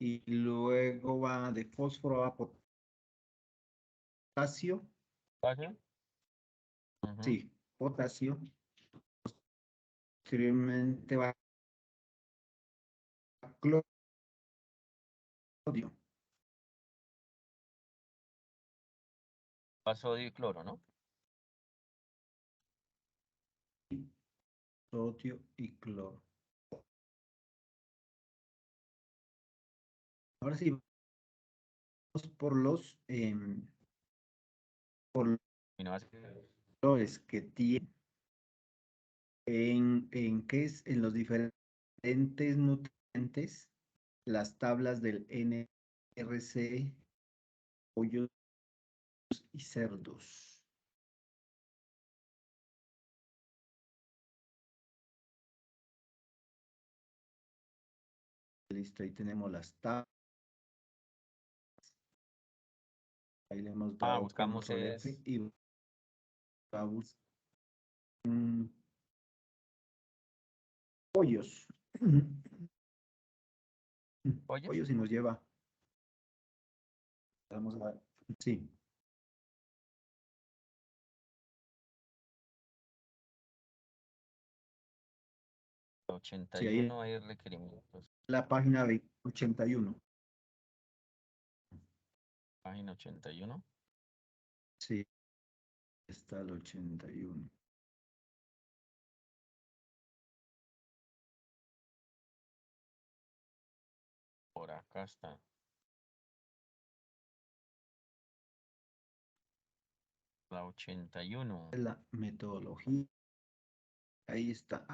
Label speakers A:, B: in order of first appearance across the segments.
A: y luego va de fósforo a potasio.
B: ¿Potasio? Ujú.
A: Sí, potasio. Posteriormente va a clodio.
B: Va sodio y cloro, ¿no?
A: Sodio y cloro. Ahora sí, vamos por los
B: Aminoácidos.
A: colores que tiene en qué es en los diferentes nutrientes, las tablas del NRC, pollos y cerdos. Listo, ahí tenemos las tablas. Ahí le hemos dado
B: Buscamos
A: control F
B: es
A: y va a buscar pollos.
B: pollos.
A: Pollos y nos lleva. Vamos a ver. Sí. Sí, ahí
B: 81 hay requerimientos.
A: la página 81.
B: Página 81.
A: Sí, está el 81.
B: Por acá está. La 81.
A: La metodología. Ahí está.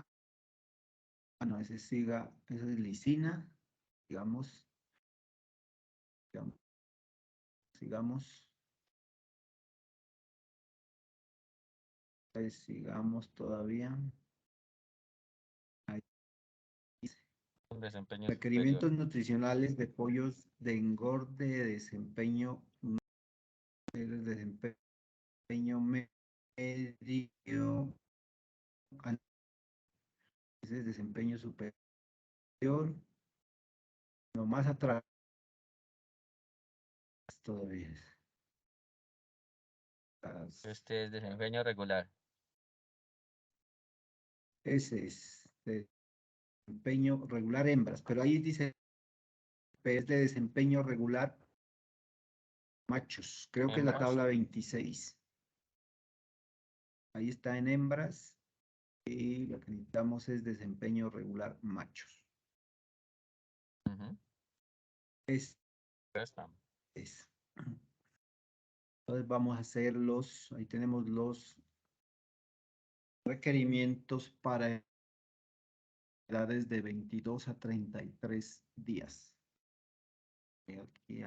A: Ah, no, ese siga, esa es lisina. Digamos, sigamos. Ahí sigamos todavía. Ahí dice,
B: Un desempeño superior.
A: requerimientos nutricionales de pollos de engorde, desempeño medio, ese es desempeño superior, no más atrás todavía.
B: Este es desempeño regular.
A: Ese es desempeño regular hembras, pero ahí dice es de desempeño regular machos. Creo que es la
B: Hembras.
A: tabla 26. Ahí está en hembras y lo que necesitamos es desempeño regular machos.
B: Ujú.
A: Es.
B: Esta.
A: Entonces vamos a hacer ahí tenemos los requerimientos para edades de 22 a 33 días. Aquí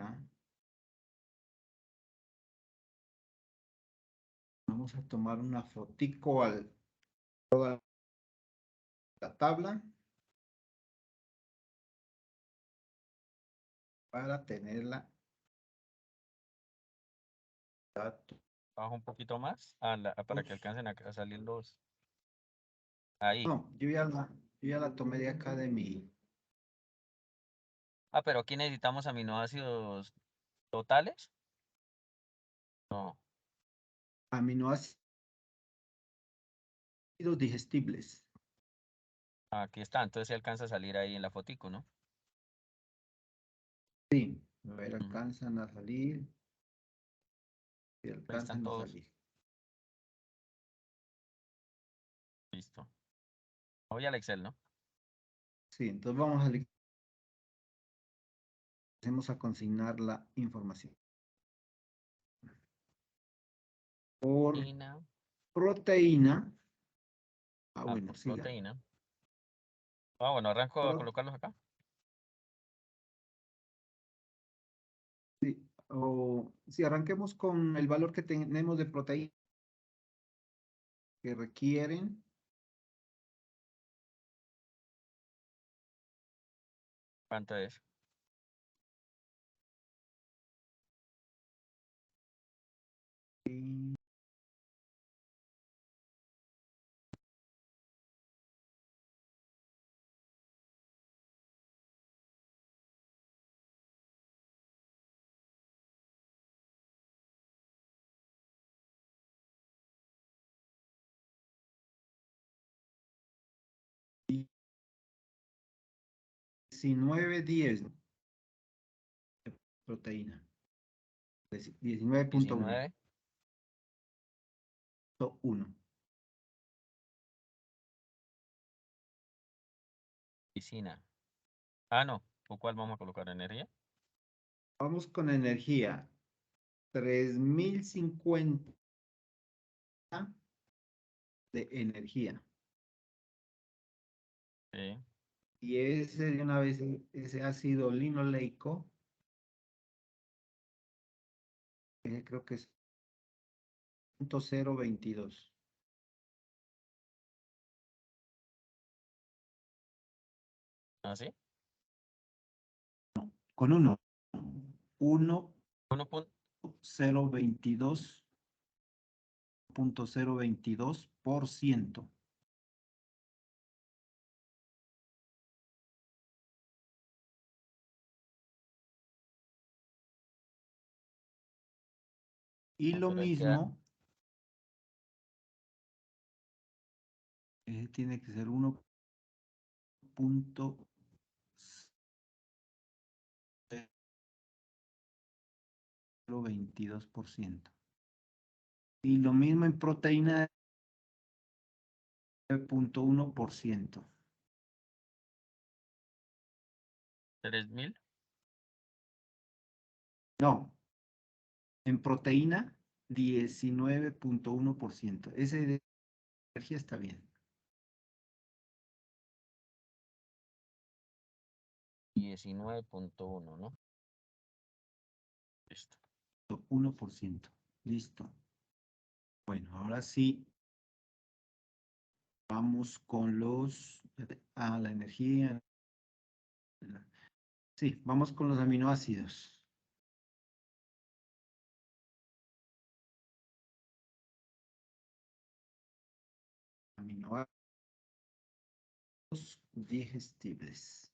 A: vamos a tomar una fotico a toda la tabla para tenerla.
B: Bajo un poquito más para que alcancen a salir los. Ahí.
A: No, yo ya la tomé de acá de mi
B: Pero aquí necesitamos aminoácidos totales. No.
A: aminoácidos digestibles.
B: Aquí está. Entonces se alcanza a salir ahí en la fotico, ¿no?
A: Sí, a ver,
B: Ujú.
A: alcanzan a salir. Sí,
B: Ahí están
A: alcanzan a
B: todos.
A: salir.
B: Listo. Voy al Excel, ¿no?
A: Sí, entonces vamos a consignar la información. Por proteína. Bueno,
B: Por
A: siga.
B: proteína. Bueno, arranco a colocarlos acá.
A: Sí, o si arranquemos con el valor que tenemos de proteína que requieren.
B: ¿Cuánto es?
A: 19.10 de proteína. 19.1.
B: 19.
A: 1.
B: Piscina. Ah, no. ¿O cuál vamos a colocar? ¿Energía?
A: Vamos con energía. 3050 de energía.
B: Sí.
A: Y ese de una vez, ese ácido linoleico, creo que es 0.022.
B: ¿Ah, sí?
A: Con 1.
B: 1 punto.
A: 0.22%. Y lo
B: Pero ahí queda.
A: mismo, tiene que ser 1.022%. Y lo mismo en proteína, 9.1%.
B: 3000.
A: No, en proteína, 19.1%. Ese de energía está bien.
B: 19.1, ¿no? Listo.
A: 1%. Listo. Bueno, ahora sí, vamos con la energía. Sí, vamos con los aminoácidos. Aminoácidos digestibles.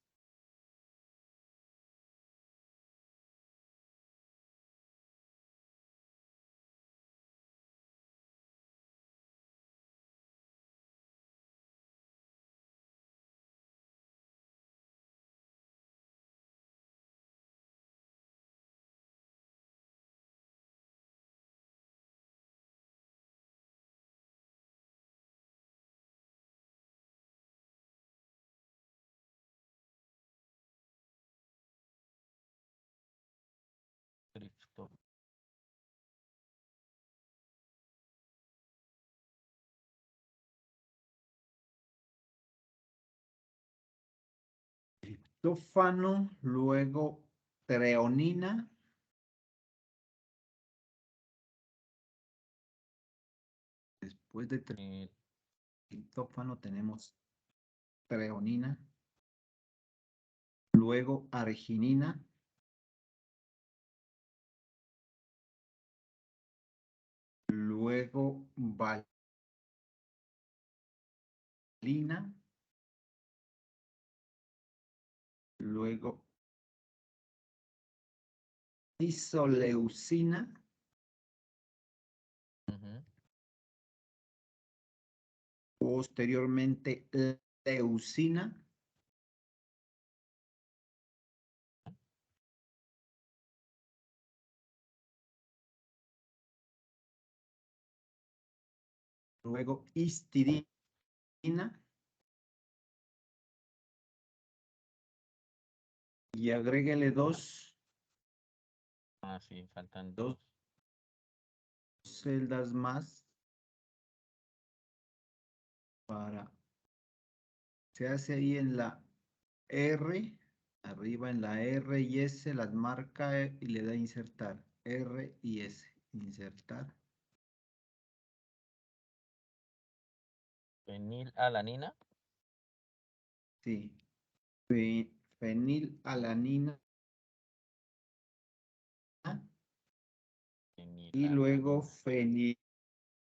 B: Tripto-
A: Triptófano, luego treonina. Después de
B: eh,
A: triptófano tenemos treonina, luego arginina, luego valina, luego isoleucina,
B: ujú.
A: posteriormente leucina, luego histidina y agréguele dos
B: Ah, sí, faltan dos.
A: celdas más para, se hace ahí en la R, arriba en la R y S, las marca y le da insertar, R y S, insertar.
B: Fenilalanina.
A: Sí, fenilalanina y luego
B: Fenilalanina.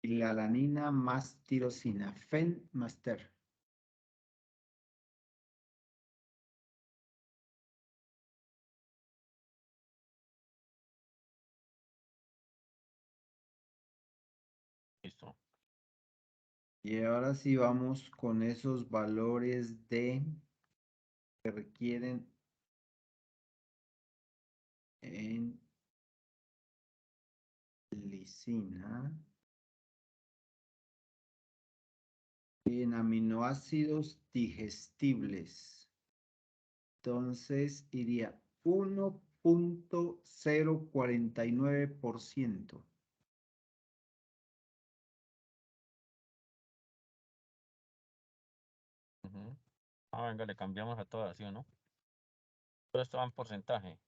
A: fenilalanina más tirosina, Fenmaster.
B: Listo.
A: Y ahora sí vamos con esos valores que requieren en lisina. En aminoácidos digestibles. Entonces iría 1.049%.
B: Ah, venga, le cambiamos a todas, ¿sí o no? Todo esto va en porcentaje.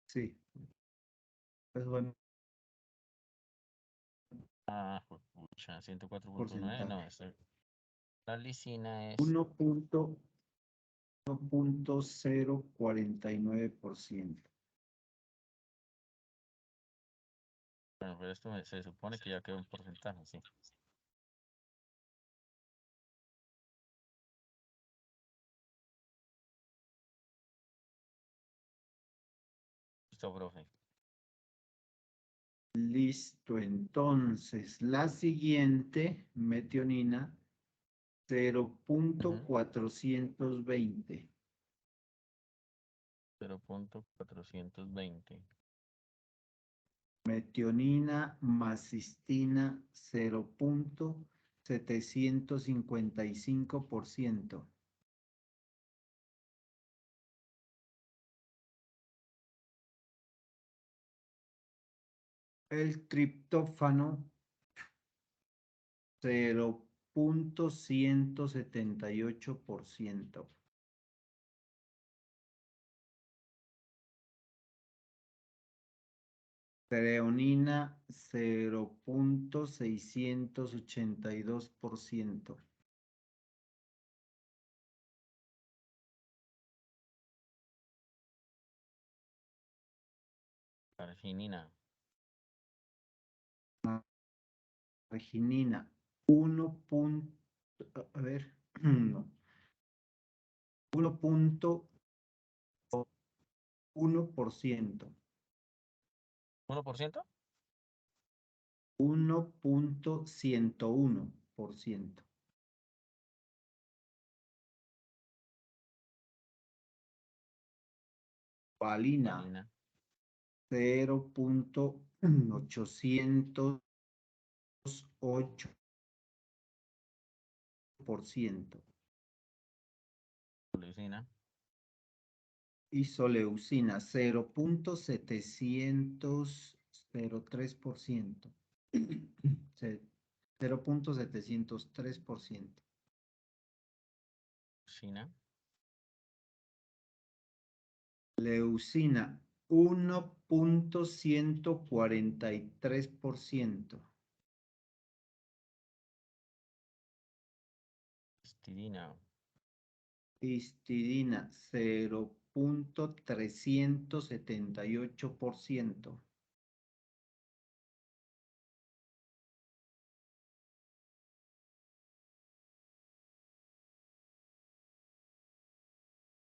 A: Sí. Pues bueno,
B: Ah, pucha, 104.9. No,
A: porcentaje.
B: la lisina es.
A: 1.049%.
B: Bueno, pero esto se supone que ya quedó en porcentaje, sí. Listo, profe.
A: Listo, entonces la siguiente, metionina, 0.420.
B: 0.420.
A: Metionina más cistina, 0.755%. El triptófano, 0.178%. Treonina, 0.682%.
B: Arginina.
A: Arginina, 1. A ver, no. 1.1%.
B: 1%.
A: 1.101%. Valina,
B: Valina.
A: 0.808%.
B: Leucina.
A: Isoleucina, 0.703%. 0.703%.
B: Leucina.
A: Leucina, 1.143%.
B: Histidina.
A: Histidina, 0.378%.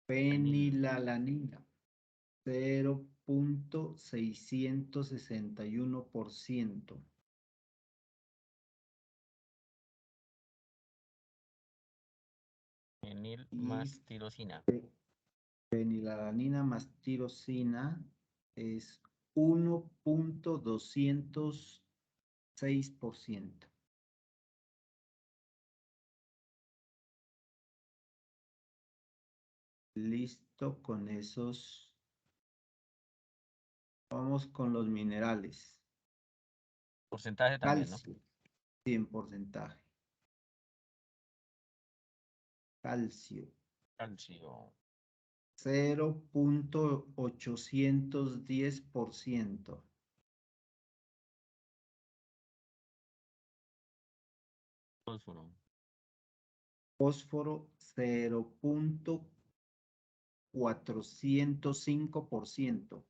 A: Fenilalanina, 0.661%.
B: Fenil
A: Y
B: más tirosina.
A: fenilalanina más tirosina es 1.206%. Listo con esos. Vamos con los minerales.
B: Porcentaje también, ¿no?
A: Calcio, 100%. Calcio,
B: Calcio.
A: 0.810%.
B: Fósforo.
A: Fósforo, 0.405%.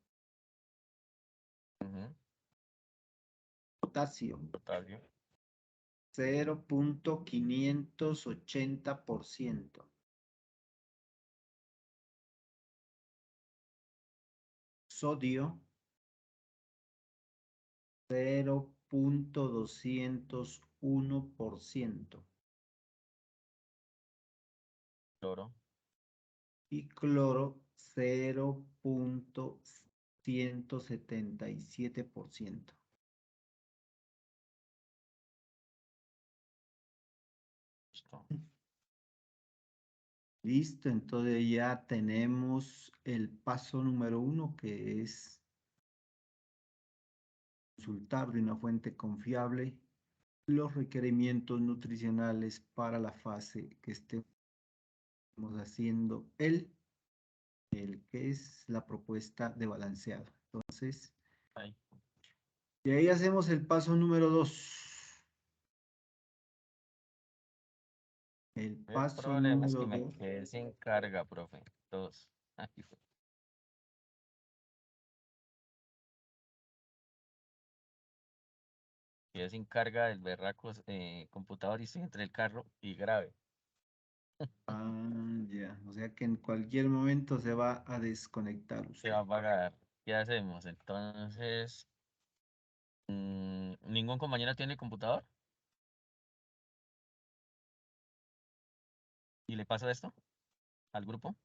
B: Ujú.
A: Potasio,
B: Potasio.
A: 0.580%. Sodio, 0.201%.
B: Cloro.
A: Y cloro, 0.000%. 177%.
B: Listo.
A: Listo, entonces ya tenemos el paso número 1, que es consultar de una fuente confiable los requerimientos nutricionales para la fase que estemos haciendo el que es la propuesta de balanceado. Entonces,
B: Ahí.
A: y ahí hacemos el paso número 2. El
B: El
A: paso
B: problema es que
A: número
B: me
A: 2.
B: quedé sin carga, profe. Dos. Quedé sin carga del berraco computador y estoy entre el carro y grave.
A: Ya. O sea que en cualquier momento se va a desconectar
B: Se
A: usted.
B: va a apagar. ¿Qué hacemos? Entonces, ¿ningún compañero tiene computador? ¿Y le paso esto al grupo?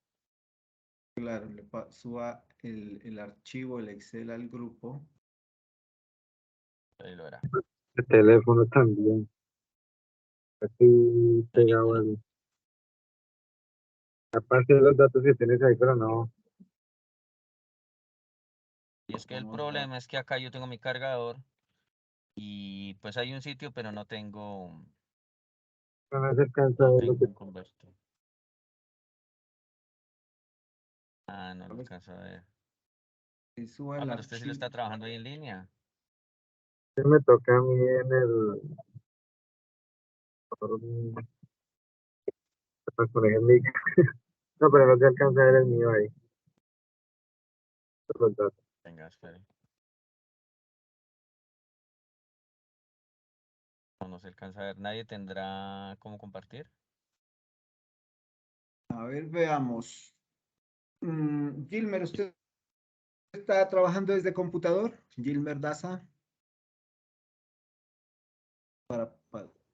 A: Claro, suba el archivo, el Excel al grupo.
B: Ahí lo verá.
C: El teléfono también. Aquí
B: ¿No hay
C: pegado
B: ninguno?
C: al. Aparte de los datos que tienes ahí, pero no.
B: Y es que el
A: Vamos a...
B: problema es que acá yo tengo mi cargador y pues hay un sitio, pero no tengo,
C: No se alcanza a
B: no
C: ver lo
B: tengo
C: que
B: un converter. Ah, no lo alcanzo a ver.
A: que suba
B: Ah,
A: el
B: pero usted sí lo
A: archivo.
B: está trabajando ahí en línea.
C: me toca a mí en el. Pues por ejemplo, no, pero no se alcanza a ver el mío ahí. Los datos.
B: Venga, espere. No, no se alcanza a ver. ¿Nadie tendrá cómo compartir?
A: A ver, veamos. Gilmer, ¿usted está trabajando desde computador? Gilmer Daza. Para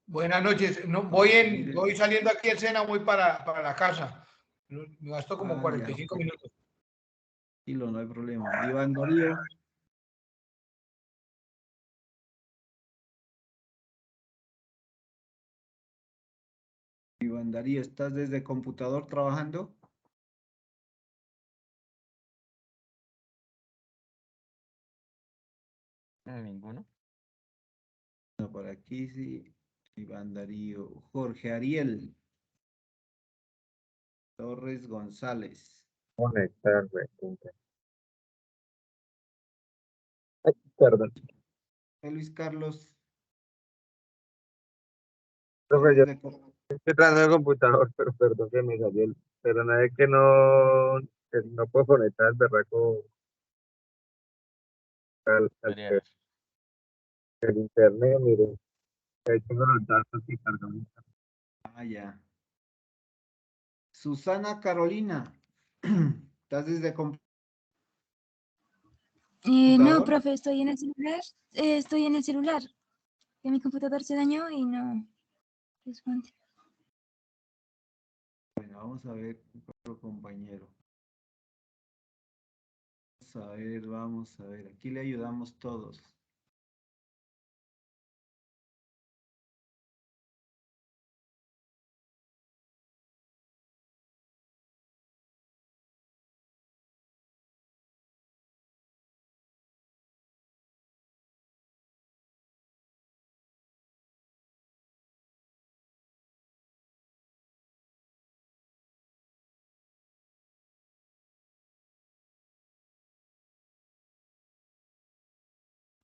D: Buenas noches. No,
A: subir el...
D: voy saliendo aquí del Sena, voy para la casa. Me gasto como
A: ya.
D: 45 minutos.
A: Tranquilo, no hay problema. Iván Darío. Iván Darío, ¿estás desde computador trabajando?
B: Ninguno.
A: No, por aquí sí. Iván Darío. Jorge Ariel Torres González.
C: Conectar, güey. Ay, perdón.
A: Luis Carlos.
C: Profe, yo
A: ¿Estás desde
C: estoy tratando el computador, pero perdón que me salió el. Pero nada es que no puedo conectar el berraco al
B: Espere a ver.
C: internet, mire. Ahí tengo los datos y cargamos.
A: ya. Susana Carolina. ¿Estás desde
E: No,
A: computador?
E: profe, estoy en el celular. Estoy en el celular. Que mi computador se dañó y no responde.
A: Bueno, vamos a ver otro compañero. Vamos a ver. Aquí le ayudamos todos.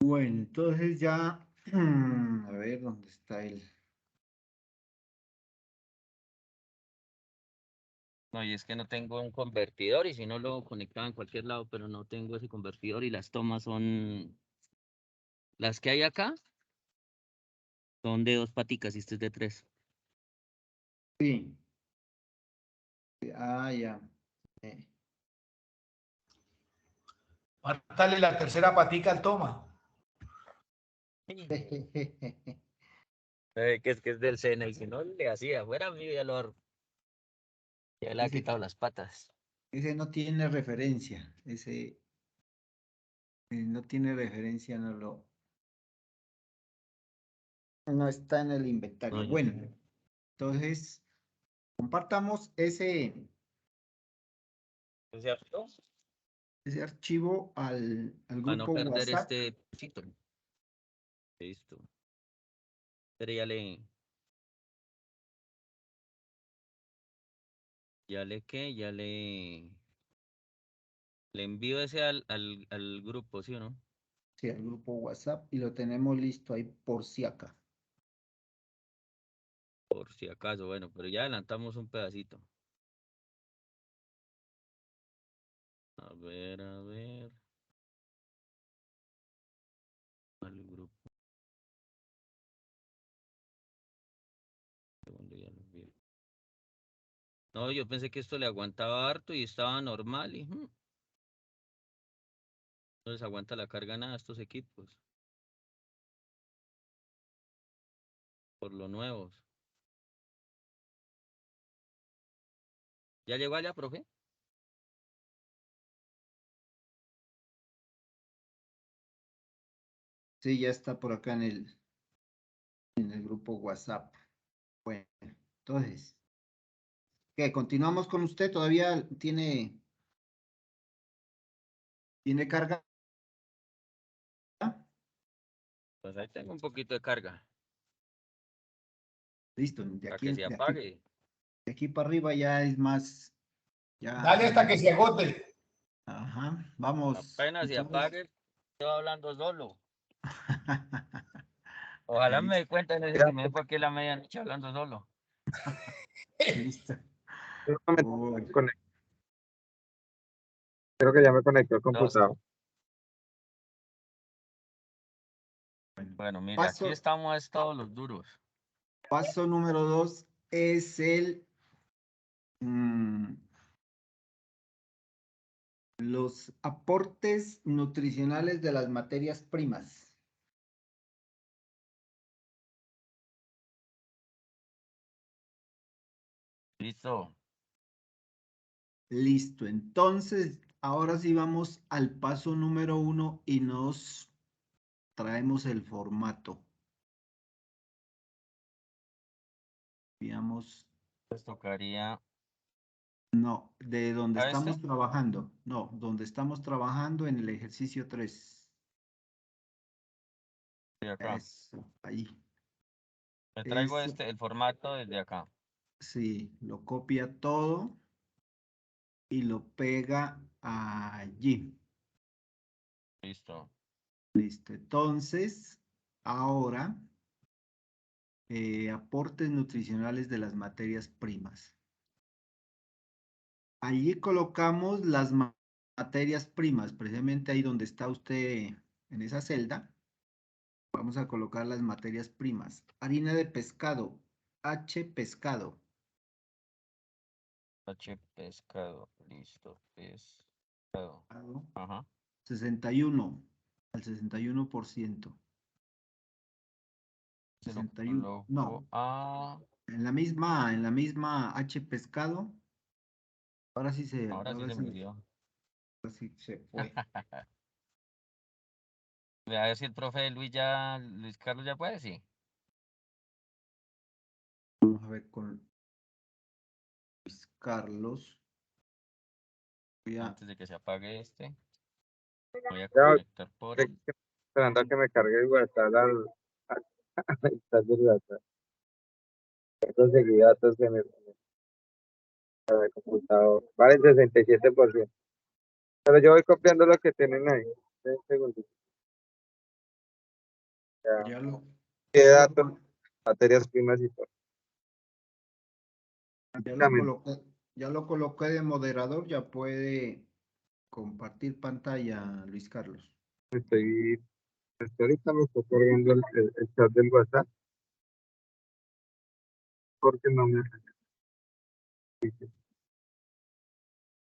A: Bueno, entonces ya, a ver dónde está él.
B: No, y es que no tengo un convertidor y si no lo conectaba en cualquier lado, pero no tengo ese convertidor y las tomas son las que hay acá, son de 2 paticas y este es de 3.
A: Sí. Ya. Eh,
D: Dale la tercera patica al toma.
B: Que es del Sena y si no le hacía fuera mío ya le ha
A: Ese,
B: quitado las patas.
A: ese no tiene referencia. Ese No tiene referencia, no está en el inventario.
B: No, yo
A: Bueno,
B: sé.
A: entonces compartamos ese
B: ¿Cierto?
A: archivo al
B: Para no
A: grupo
B: perder
A: WhatsApp.
B: este pedacito. Listo. Pero le envío ese al grupo, ¿sí o no?
A: Sí, al grupo WhatsApp y lo tenemos listo ahí por si acá.
B: Por si acaso, bueno, pero ya adelantamos un pedacito. A ver, a ver. Al grupo. Segundo, ya lo envío. No, yo pensé que esto le aguantaba harto y estaba normal y no les aguanta la carga nada a estos equipos. Por lo nuevos. ¿Ya llegó allá, profe?
A: Sí, ya está por acá en el grupo WhatsApp. Bueno, entonces, ¿qué? ¿Continuamos con usted? ¿Todavía tiene carga?
B: Pues ahí tengo un poquito de carga.
A: Listo, de
B: Para
A: aquí,
B: que se apague.
A: de aquí para arriba ya es más,
D: Dale hasta que se agote.
A: Ajá, vamos.
B: Apenas se
A: Entonces,
B: apague, estoy hablando solo. Ojalá me
A: listo,
B: dé cuenta en ese primer porque la medianoche hablando solo.
A: listo.
C: Un momento,
A: Uy,
C: creo que ya me conectó al
B: Dos.
C: computador.
B: Bueno, mire, aquí
A: paso,
B: estamos todos los duros.
A: paso número 2 es los aportes nutricionales de las materias primas.
B: Listo.
A: Listo, entonces ahora sí vamos al paso número 1 y nos traemos el formato. Veamos,
B: Les tocaría
A: no, de donde
B: a este.
A: estamos trabajando, no, donde estamos trabajando en el ejercicio 3.
B: De acá.
A: Eso, ahí.
B: Me traigo
A: Eso,
B: el formato desde acá.
A: sí, lo copia todo y lo pega allí.
B: Listo.
A: Listo, entonces, ahora, aportes nutricionales de las materias primas. Allí colocamos las materias primas, precisamente ahí donde está usted en esa celda. Vamos a colocar las materias primas. Harina de pescado, H pescado.
B: H pescado. Listo. Pescado. Ajá.
A: 61 al 61%.
B: Se lo
A: 61,
B: coloco
A: no,
B: a.
A: en la misma H pescado. Ahora sí
B: Ahora sí se me olvidó.
A: ahora sí se fue.
B: A ver si el profe Luis Carlos ya puede, sí.
A: Vamos a ver con Luis Carlos.
B: Antes de que se apague este, voy a
C: Ya,
B: conectar por él.
C: esperando a que me cargue el WhatsApp al del WhatsApp. He conseguido datos en el computador. Vale, 67%. Pero yo voy copiando lo que tienen ahí. Un segundito. Ya.
A: Ya lo,
C: ¿Qué
A: ya lo,
C: datos?
A: col-
C: Materias primas y todo.
A: ya lo
C: Básicamente,
A: coloqué, ya lo coloqué de moderador, ya puede compartir pantalla, Luis Carlos.
C: hasta ahorita me estoy cargando el chat del WhatsApp porque no me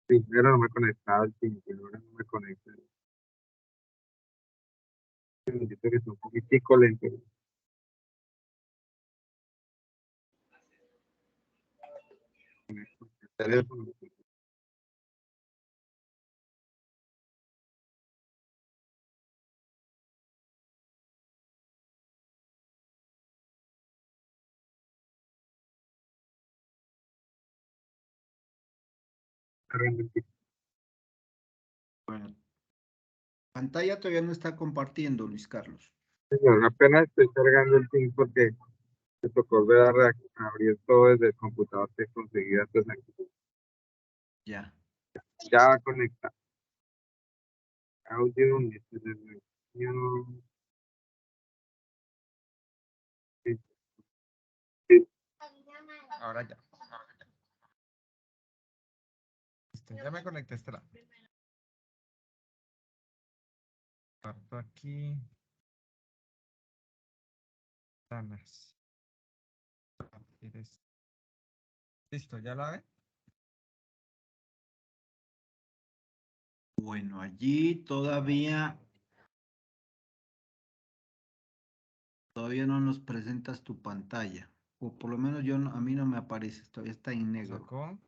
C: primero no me conectaba al pin, y ahora no me conecta. Un segundito que está un poquitico lento. El teléfono. cargando el TikTok.
A: Bueno, pantalla todavía no está compartiendo, Luis Carlos.
C: Señor, apenas estoy cargando el TikTok porque me tocó volver a abrir todo desde el computador que conseguí datos aquí.
A: Ya.
C: Ya conecta. Audio,
F: Ahora ya. Listo, ya me conecté, espera. Parto aquí. Ventanas. Listo, ¿ya la ve?
A: Bueno, allí todavía no nos presentas tu pantalla. O por lo menos yo a mí no me aparece, todavía está en negro.
F: Sacó.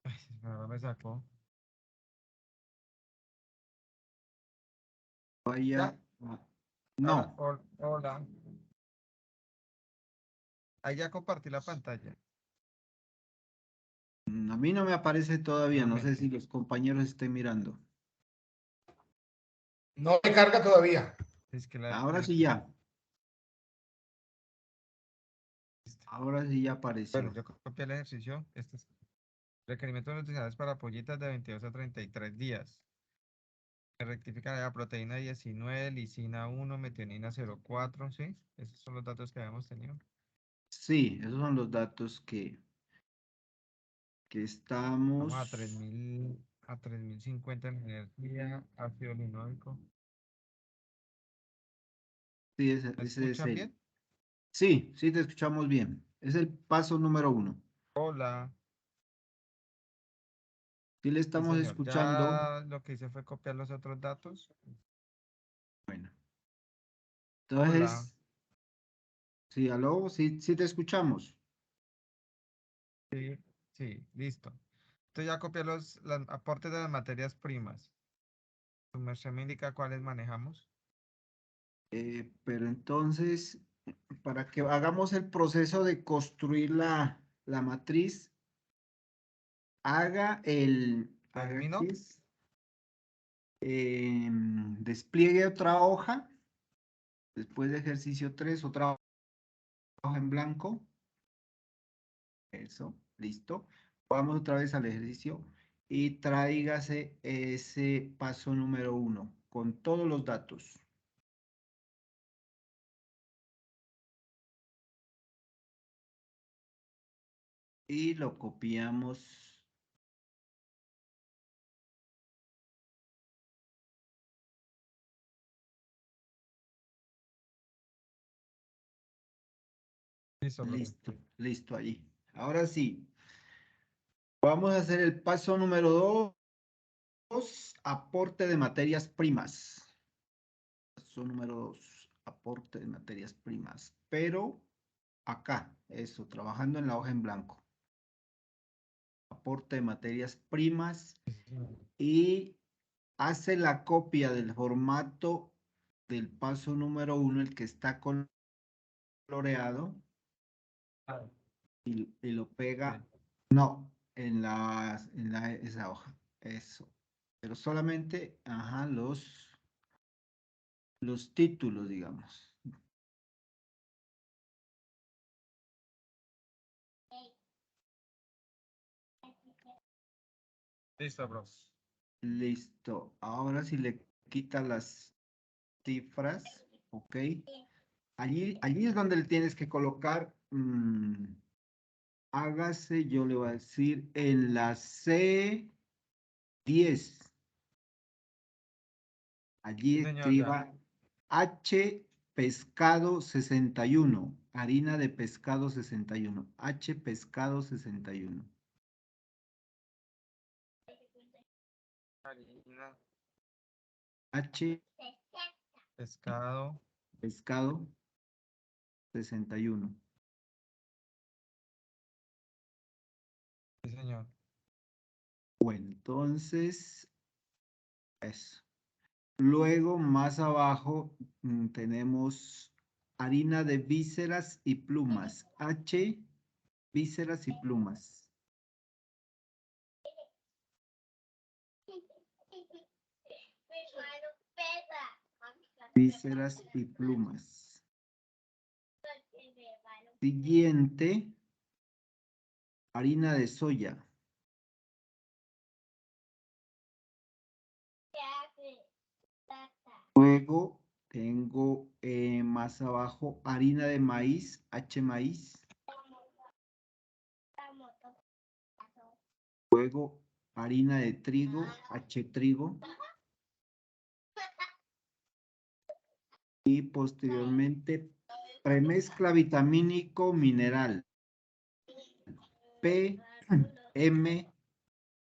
F: Ay, ahora me sacó.
A: Vaya.
F: Ahora,
A: No,
F: hola. Ahí ya compartí la pantalla.
A: a mí no me aparece todavía. No sé
F: Nuevamente.
A: si los compañeros estén mirando.
D: No me carga todavía.
F: Es que
A: Ahora sí ya. Ahora sí ya apareció.
F: Bueno, yo copié el ejercicio. Este es requerimientos nutricionales para pollitas de 22 a 33 días. Rectificar la proteína 19, lisina 1, metionina 0,4, ¿sí? Esos son los datos que habíamos tenido.
A: Sí, esos son los datos que estamos.
F: Vamos a 3050 en energía, ácido linoico.
A: Sí,
F: ¿Me
A: ese es
F: escuchan
A: el.
F: bien?
A: Sí, sí te escuchamos bien. Es el paso número 1.
F: Hola.
A: Sí le
F: Sí,
A: estamos
F: señor.
A: escuchando.
F: Ya lo que hice fue copiar los otros datos.
A: Bueno.
F: Hola.
A: Entonces, sí, aló, sí, sí te escuchamos.
F: Sí, sí, listo. Entonces ya copié los aportes de las materias primas. ¿Tu merced me indica cuáles manejamos?
A: Pero entonces, para que hagamos el proceso de construir la matriz, haga
F: ¿Termino?
A: ¿qué es? Despliegue otra hoja, después de ejercicio 3, otra hoja en blanco. Eso, listo. Vamos otra vez al ejercicio y tráigase ese paso número 1 con todos los datos. Y lo copiamos.
F: Listo, profe.
A: Listo, listo allí. Ahora sí, vamos a hacer el paso número 2, aporte de materias primas. Paso número 2, aporte de materias primas. Pero acá, eso, trabajando en la hoja en blanco. Aporte de materias primas y hace la copia del formato del paso número 1, el que está coloreado, y lo pega, no, esa hoja, eso. Pero solamente, ajá, los títulos, digamos.
F: Listo, profe.
A: Listo. Ahora si le quita las cifras, ok. Allí es donde le tienes que colocar, hágase, yo le voy a decir, en la C10. Allí
F: Sí, señor, ya.
A: escriba H pescado 61, harina de pescado 61, H pescado 61.
F: Harina,
A: H
F: pescado.
A: pescado 61.
F: Sí, señor.
A: Bueno, entonces, eso. Luego, más abajo, tenemos harina de vísceras y plumas. H, vísceras y plumas. Vísceras y plumas. Siguiente, harina de soya. Luego tengo más abajo harina de maíz, H maíz. Luego harina de trigo, H trigo. Y posteriormente premezcla vitamínico mineral. P, M,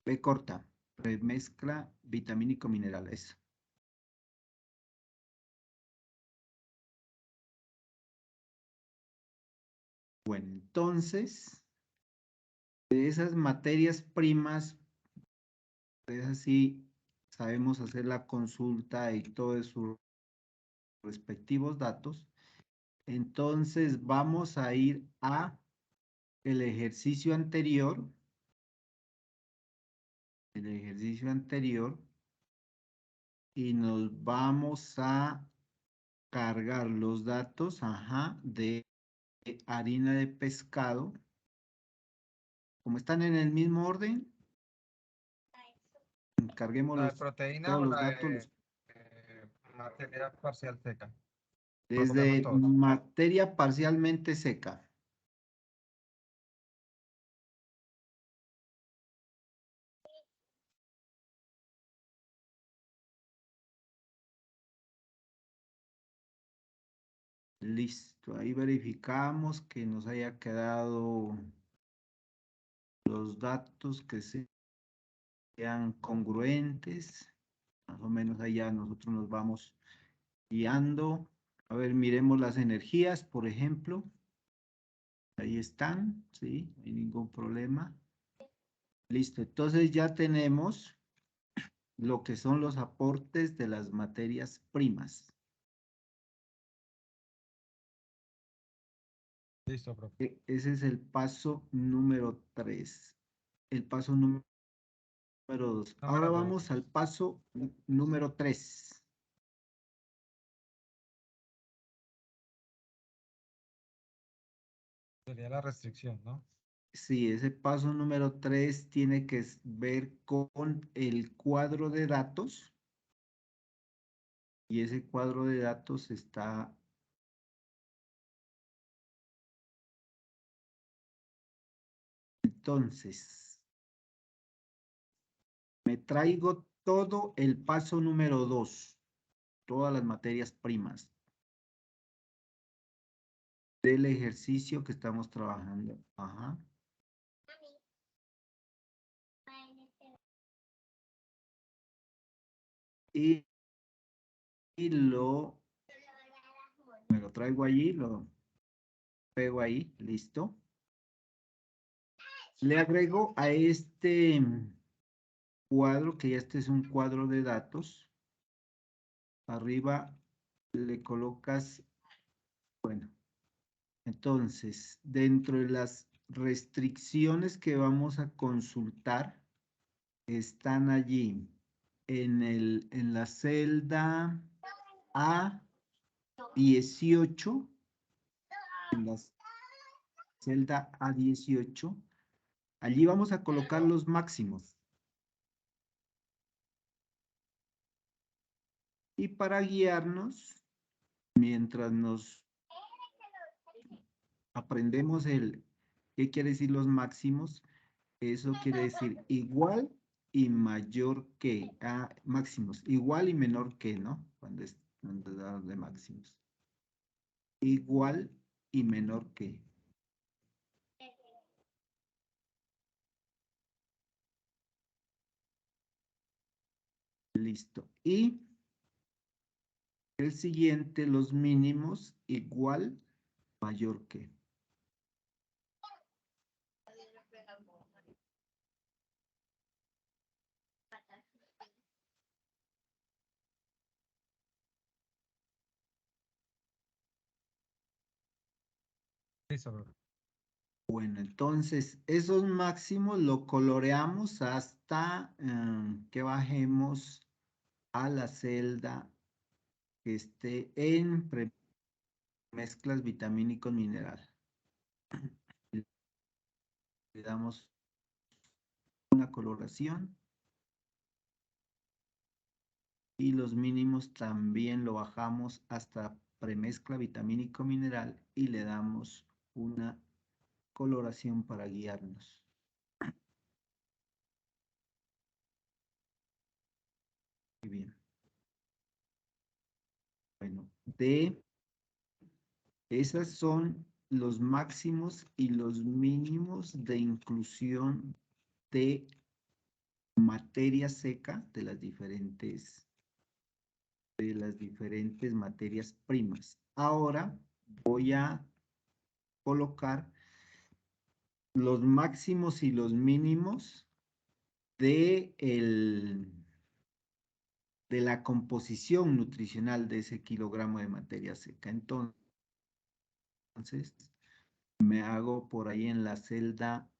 A: B corta. Premezcla vitamínico mineral. Eso. Bueno, entonces, de esas materias primas, es así, sabemos hacer la consulta y todos sus respectivos datos. Entonces, vamos a ir a el ejercicio anterior. El ejercicio anterior. Y nos vamos a cargar los datos, de harina de pescado. Como están en el mismo orden, carguemos
F: ¿La de proteína
A: todos
F: o
A: los
F: la
A: datos
F: de materia parcial seca? Lo cogemos
A: desde
F: todos.
A: materia parcialmente seca. Listo, ahí verificamos que nos haya quedado los datos que sean congruentes. Más o menos allá nosotros nos vamos guiando. A ver, miremos las energías, por ejemplo. Ahí están, ¿sí? No hay ningún problema. Listo, entonces ya tenemos lo que son los aportes de las materias primas.
F: Listo, profe.
A: Ese es el paso número 3. El paso número 2. Ahora
F: Número
A: vamos
F: 2.
A: al paso número 3.
F: Sería la restricción, ¿no?
A: Sí, ese paso número 3 tiene que ver con el cuadro de datos. Y ese cuadro de datos está... Entonces, me traigo todo el paso número 2, todas las materias primas del ejercicio que estamos trabajando. Y me lo traigo allí, lo pego ahí, listo. Le agrego a este cuadro, que ya este es un cuadro de datos. Arriba le colocas, bueno, entonces, dentro de las restricciones que vamos a consultar, están allí en la celda A18, en la celda A18, allí vamos a colocar los máximos. Y para guiarnos, mientras nos aprendemos ¿qué quiere decir los máximos? Eso quiere decir igual y mayor que, máximos, igual y menor que, ¿no? Cuando hablamos de máximos. Igual y menor que. Listo. Y el siguiente, los mínimos, igual, mayor que.
F: Listo, profe.
A: Bueno, entonces esos máximos lo coloreamos hasta que bajemos a la celda que esté en mezclas vitamínico mineral. Le damos una coloración y los mínimos también lo bajamos hasta premezcla vitamínico mineral y le damos una coloración para guiarnos. Muy bien. Bueno, esas son los máximos y los mínimos de inclusión de materia seca de las diferentes materias primas. Ahora voy a colocar los máximos y los mínimos de la composición nutricional de ese kilogramo de materia seca. Entonces, me hago por ahí en la celda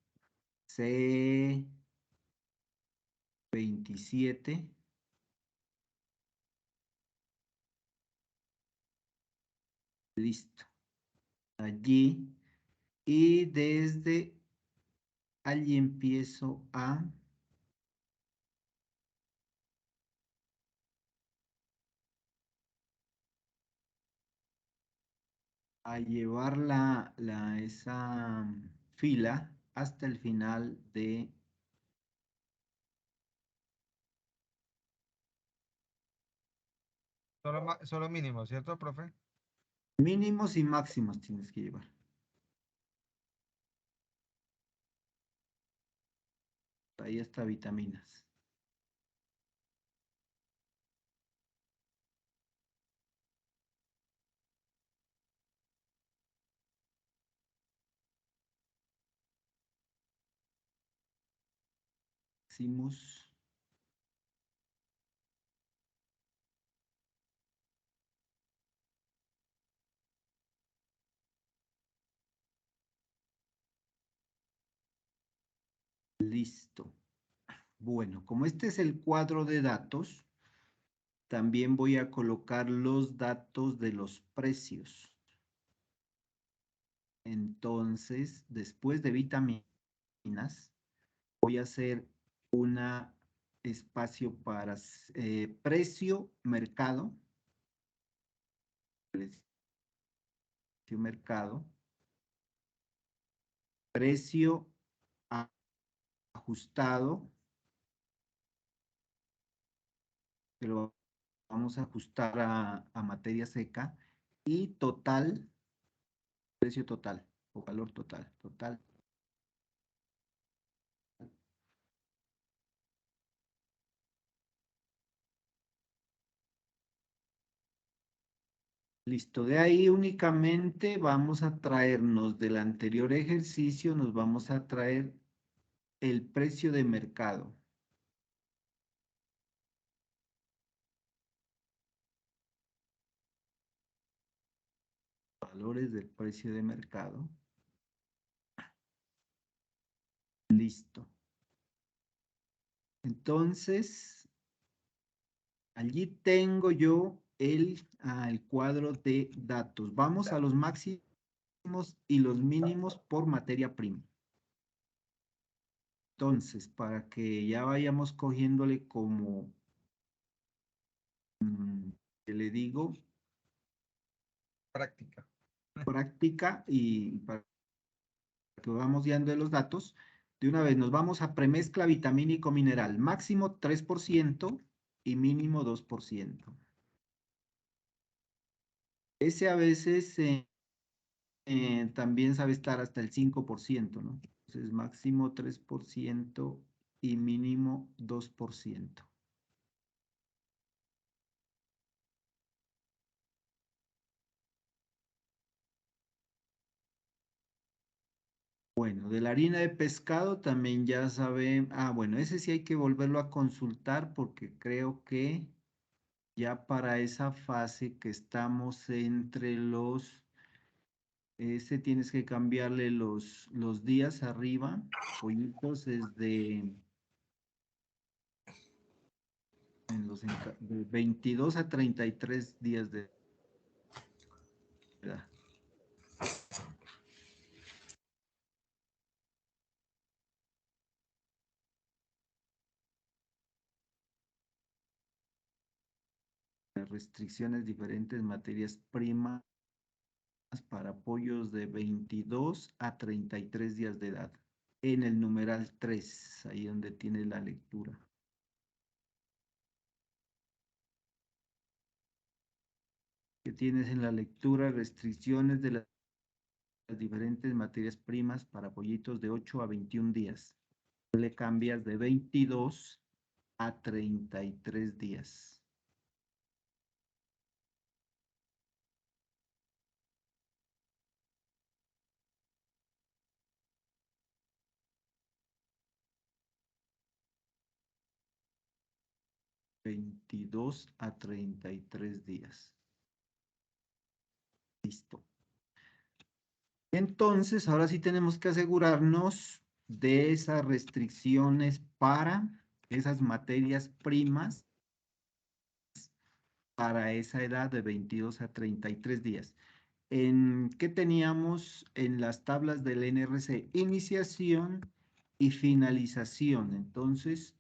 A: C27. Listo. Allí. Y desde allí empiezo a llevar esa fila hasta el final de
F: Solo mínimo, ¿cierto, profe?
A: mínimos y máximos tienes que llevar. Ahí está vitaminas. Máximos. Listo. Bueno, como este es el cuadro de datos, también voy a colocar los datos de los precios. Entonces, después de vitaminas, voy a hacer un espacio para precio mercado. Precio mercado. Precio ajustado. Que lo vamos a ajustar a materia seca. Y total, precio total o valor total. Total. Listo, de ahí únicamente vamos a traernos del anterior ejercicio, nos vamos a traer el precio de mercado. Valores del precio de mercado. Listo. Entonces, allí tengo yo el cuadro de datos. Vamos a los máximos y los mínimos por materia prima. Entonces, para que ya vayamos cogiéndole como, que le digo, práctica y para que vamos guiando de los datos, de una vez nos vamos a premezcla vitamínico mineral, máximo 3% y mínimo 2%. Ese a veces también sabe estar hasta el 5%, ¿no? Entonces, máximo 3% y mínimo 2%. Bueno, de la harina de pescado también ya saben, bueno, ese sí hay que volverlo a consultar porque creo que ya para esa fase que estamos entre los Ese tienes que cambiarle los días arriba. Pollitos es de 22 a 33 días de edad. Las restricciones diferentes materias primas para pollos de 22 a 33 días de edad. En el numeral 3, ahí donde tiene la lectura. Que tienes en la lectura restricciones de las diferentes materias primas para pollitos de 8 a 21 días. Le cambias de 22 a 33 días. $22 a 33 días. Listo. Entonces, ahora sí tenemos que asegurarnos de esas restricciones para esas materias primas para esa edad de 22 a 33 días. ¿Qué teníamos en las tablas del NRC? Iniciación y finalización. Entonces,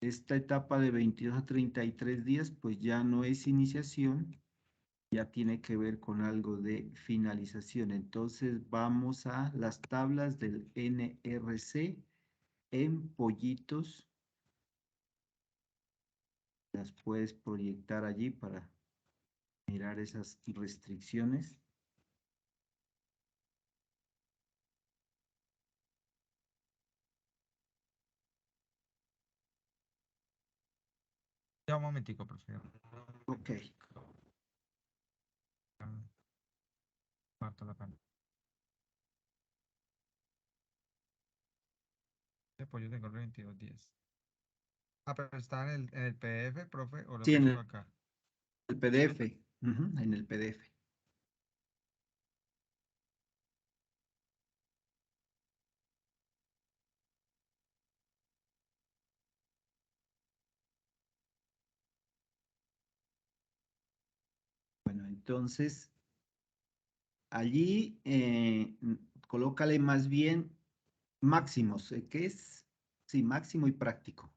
A: esta etapa de 22 a 33 días, pues ya no es iniciación, ya tiene que ver con algo de finalización. Entonces, vamos a las tablas del NRC en pollitos. Las puedes proyectar allí para mirar esas restricciones.
F: Ya un momentico, profesor.
A: Ok.
F: Parto la pantalla. De pollo tengo 22 días. Ah, pero está en el PDF, profe, o lo
A: Sí, en
F: tengo acá.
A: el PDF. En el PDF. Bueno, entonces, allí colócale más bien máximos, ¿qué es? Sí, máximo y práctico.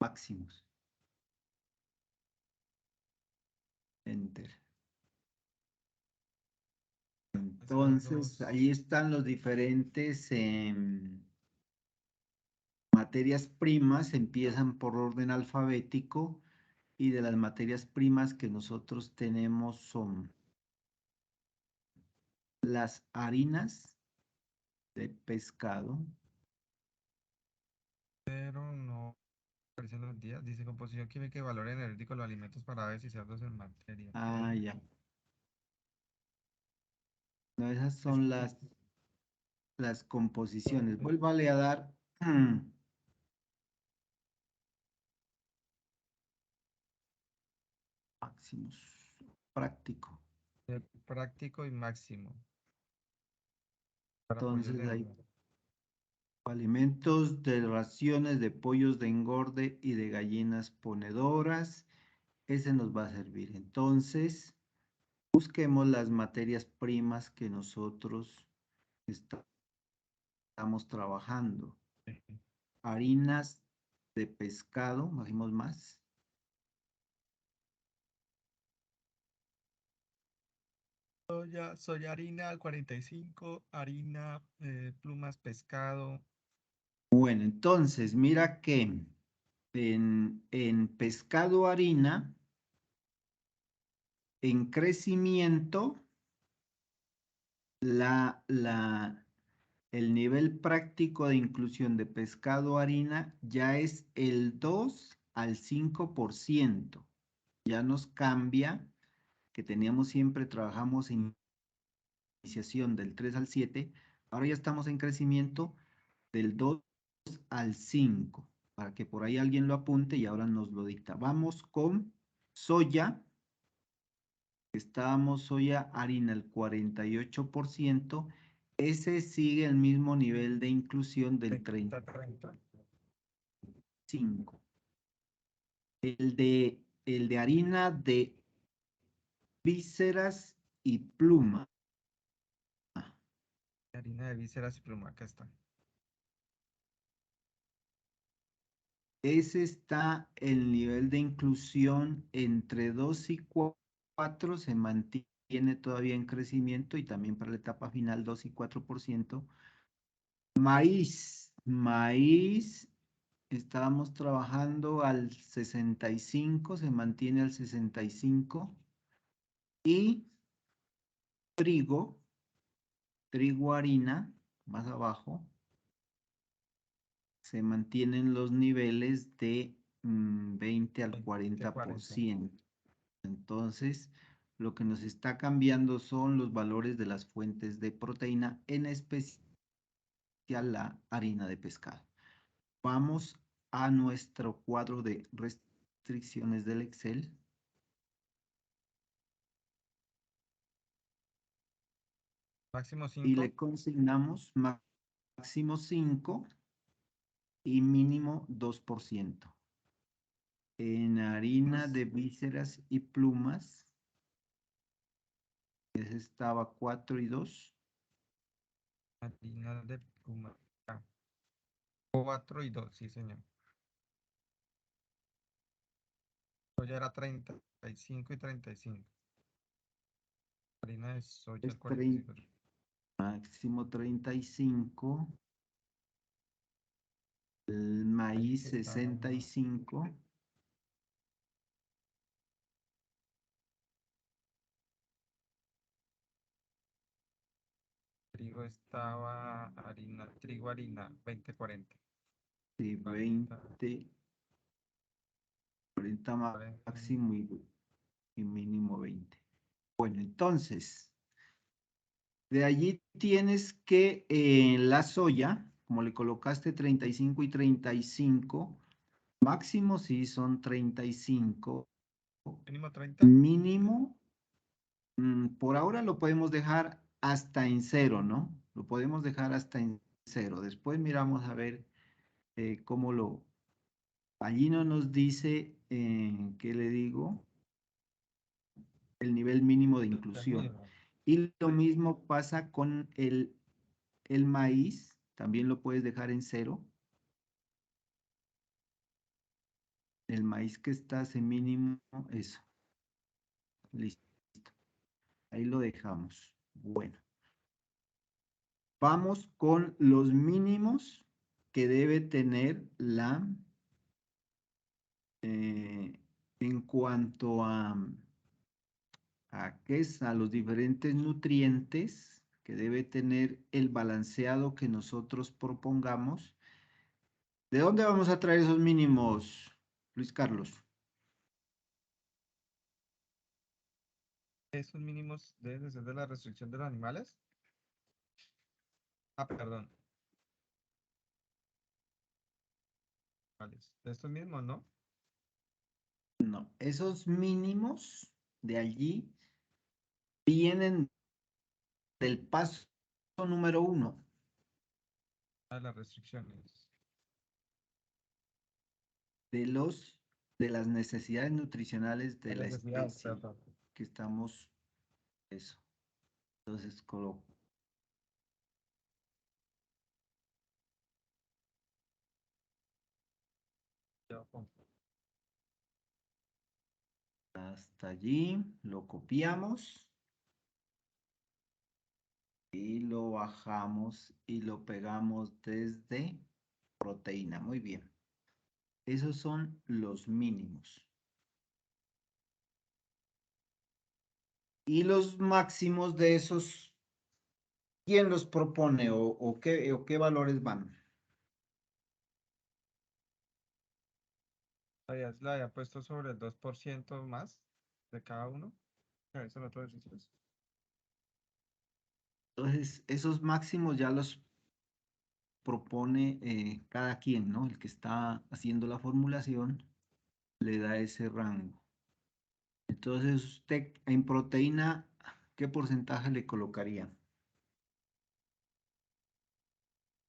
A: Máximos. Enter. Entonces, ahí están los diferentes materias primas, empiezan por orden alfabético y de las materias primas que nosotros tenemos son las harinas de pescado.
F: Pero no aparecen los días. Dice composición química y valor energético de los alimentos para aves y cerdos en materia.
A: Ah, ya. No, esas
F: Es
A: son
F: que
A: las composiciones. Vuélvale a dar máximos. Práctico.
F: práctico y máximo. Para pollos
A: Entonces
F: de
A: hay alimentos de raciones de pollos de engorde y de gallinas ponedoras. Ese nos va a servir. Entonces, busquemos las materias primas que nosotros estamos trabajando. Harinas de pescado, bajemos más.
F: soya harina 45, harina, plumas, pescado.
A: Bueno, entonces, mira que en pescado harina, en crecimiento, el nivel práctico de inclusión de pescado harina ya es el 2 al 5%. Ya nos cambia, que teníamos siempre, trabajamos en iniciación del 3 al 7, ahora ya estamos en crecimiento del 2 al 5, para que por ahí alguien lo apunte y ahora nos lo dicta. Vamos con soya. Estábamos soya, harina el 48%. Ese sigue el mismo nivel de inclusión del
F: 30.
A: 35%. El de harina de vísceras y pluma.
F: Harina de vísceras y pluma, acá está.
A: Ese está el nivel de inclusión entre 2 y 4, se mantiene todavía en crecimiento y también para la etapa final 2 y 4%. Maíz, estábamos trabajando al 65, se mantiene al 65. Y trigo harina, más abajo, se mantienen los niveles de 20 al 40%. Entonces, lo que nos está cambiando son los valores de las fuentes de proteína, en especial la harina de pescado. Vamos a nuestro cuadro de restricciones del Excel.
F: Máximo 5.
A: Y le consignamos máximo 5 y mínimo 2%. En harina de vísceras y plumas, ese estaba 4 y 2.
F: Harina de pluma. 4 y 2, sí, señor. Soya era 35 y 35. Harina de soya
A: Es
F: el 45.
A: máximo 35. El maíz
F: Está
A: 65.
F: Trigo estaba trigo harina 20-40.
A: Sí, 20, 40 máximo y mínimo 20. Bueno, entonces, de allí tienes que la soya, como le colocaste 35 y 35, máximo sí son 35.
F: Mínimo 30.
A: Mínimo, por ahora lo podemos dejar hasta en 0, ¿no? Lo podemos dejar hasta en 0. Después miramos a ver cómo lo... Allí no nos dice, ¿qué le digo? El nivel mínimo de inclusión. Y lo mismo pasa con el maíz, también lo puedes dejar en 0. El maíz que está en mínimo, eso. Listo. Ahí lo dejamos. Bueno. Vamos con los mínimos que debe tener la, en cuanto a los diferentes nutrientes que debe tener el balanceado que nosotros propongamos. ¿De dónde vamos a traer esos mínimos, Luis Carlos?
F: Esos mínimos deben de ser de la restricción de los animales. Ah, perdón. De estos mismos, ¿no?
A: No, esos mínimos de allí vienen del paso número 1.
F: Las restricciones.
A: De las necesidades nutricionales de la
F: necesidades,
A: especie
F: perdón.
A: que estamos, eso. Entonces coloco hasta allí, lo copiamos y lo bajamos y lo pegamos desde proteína. Muy bien. Esos son los mínimos. Y los máximos de esos, ¿quién los propone o qué valores van?
F: La había puesto sobre el 2% más de cada uno. Eso no todo eso.
A: Entonces, esos máximos ya los propone cada quien, ¿no? El que está haciendo la formulación le da ese rango. Entonces, usted en proteína, ¿qué porcentaje le colocaría?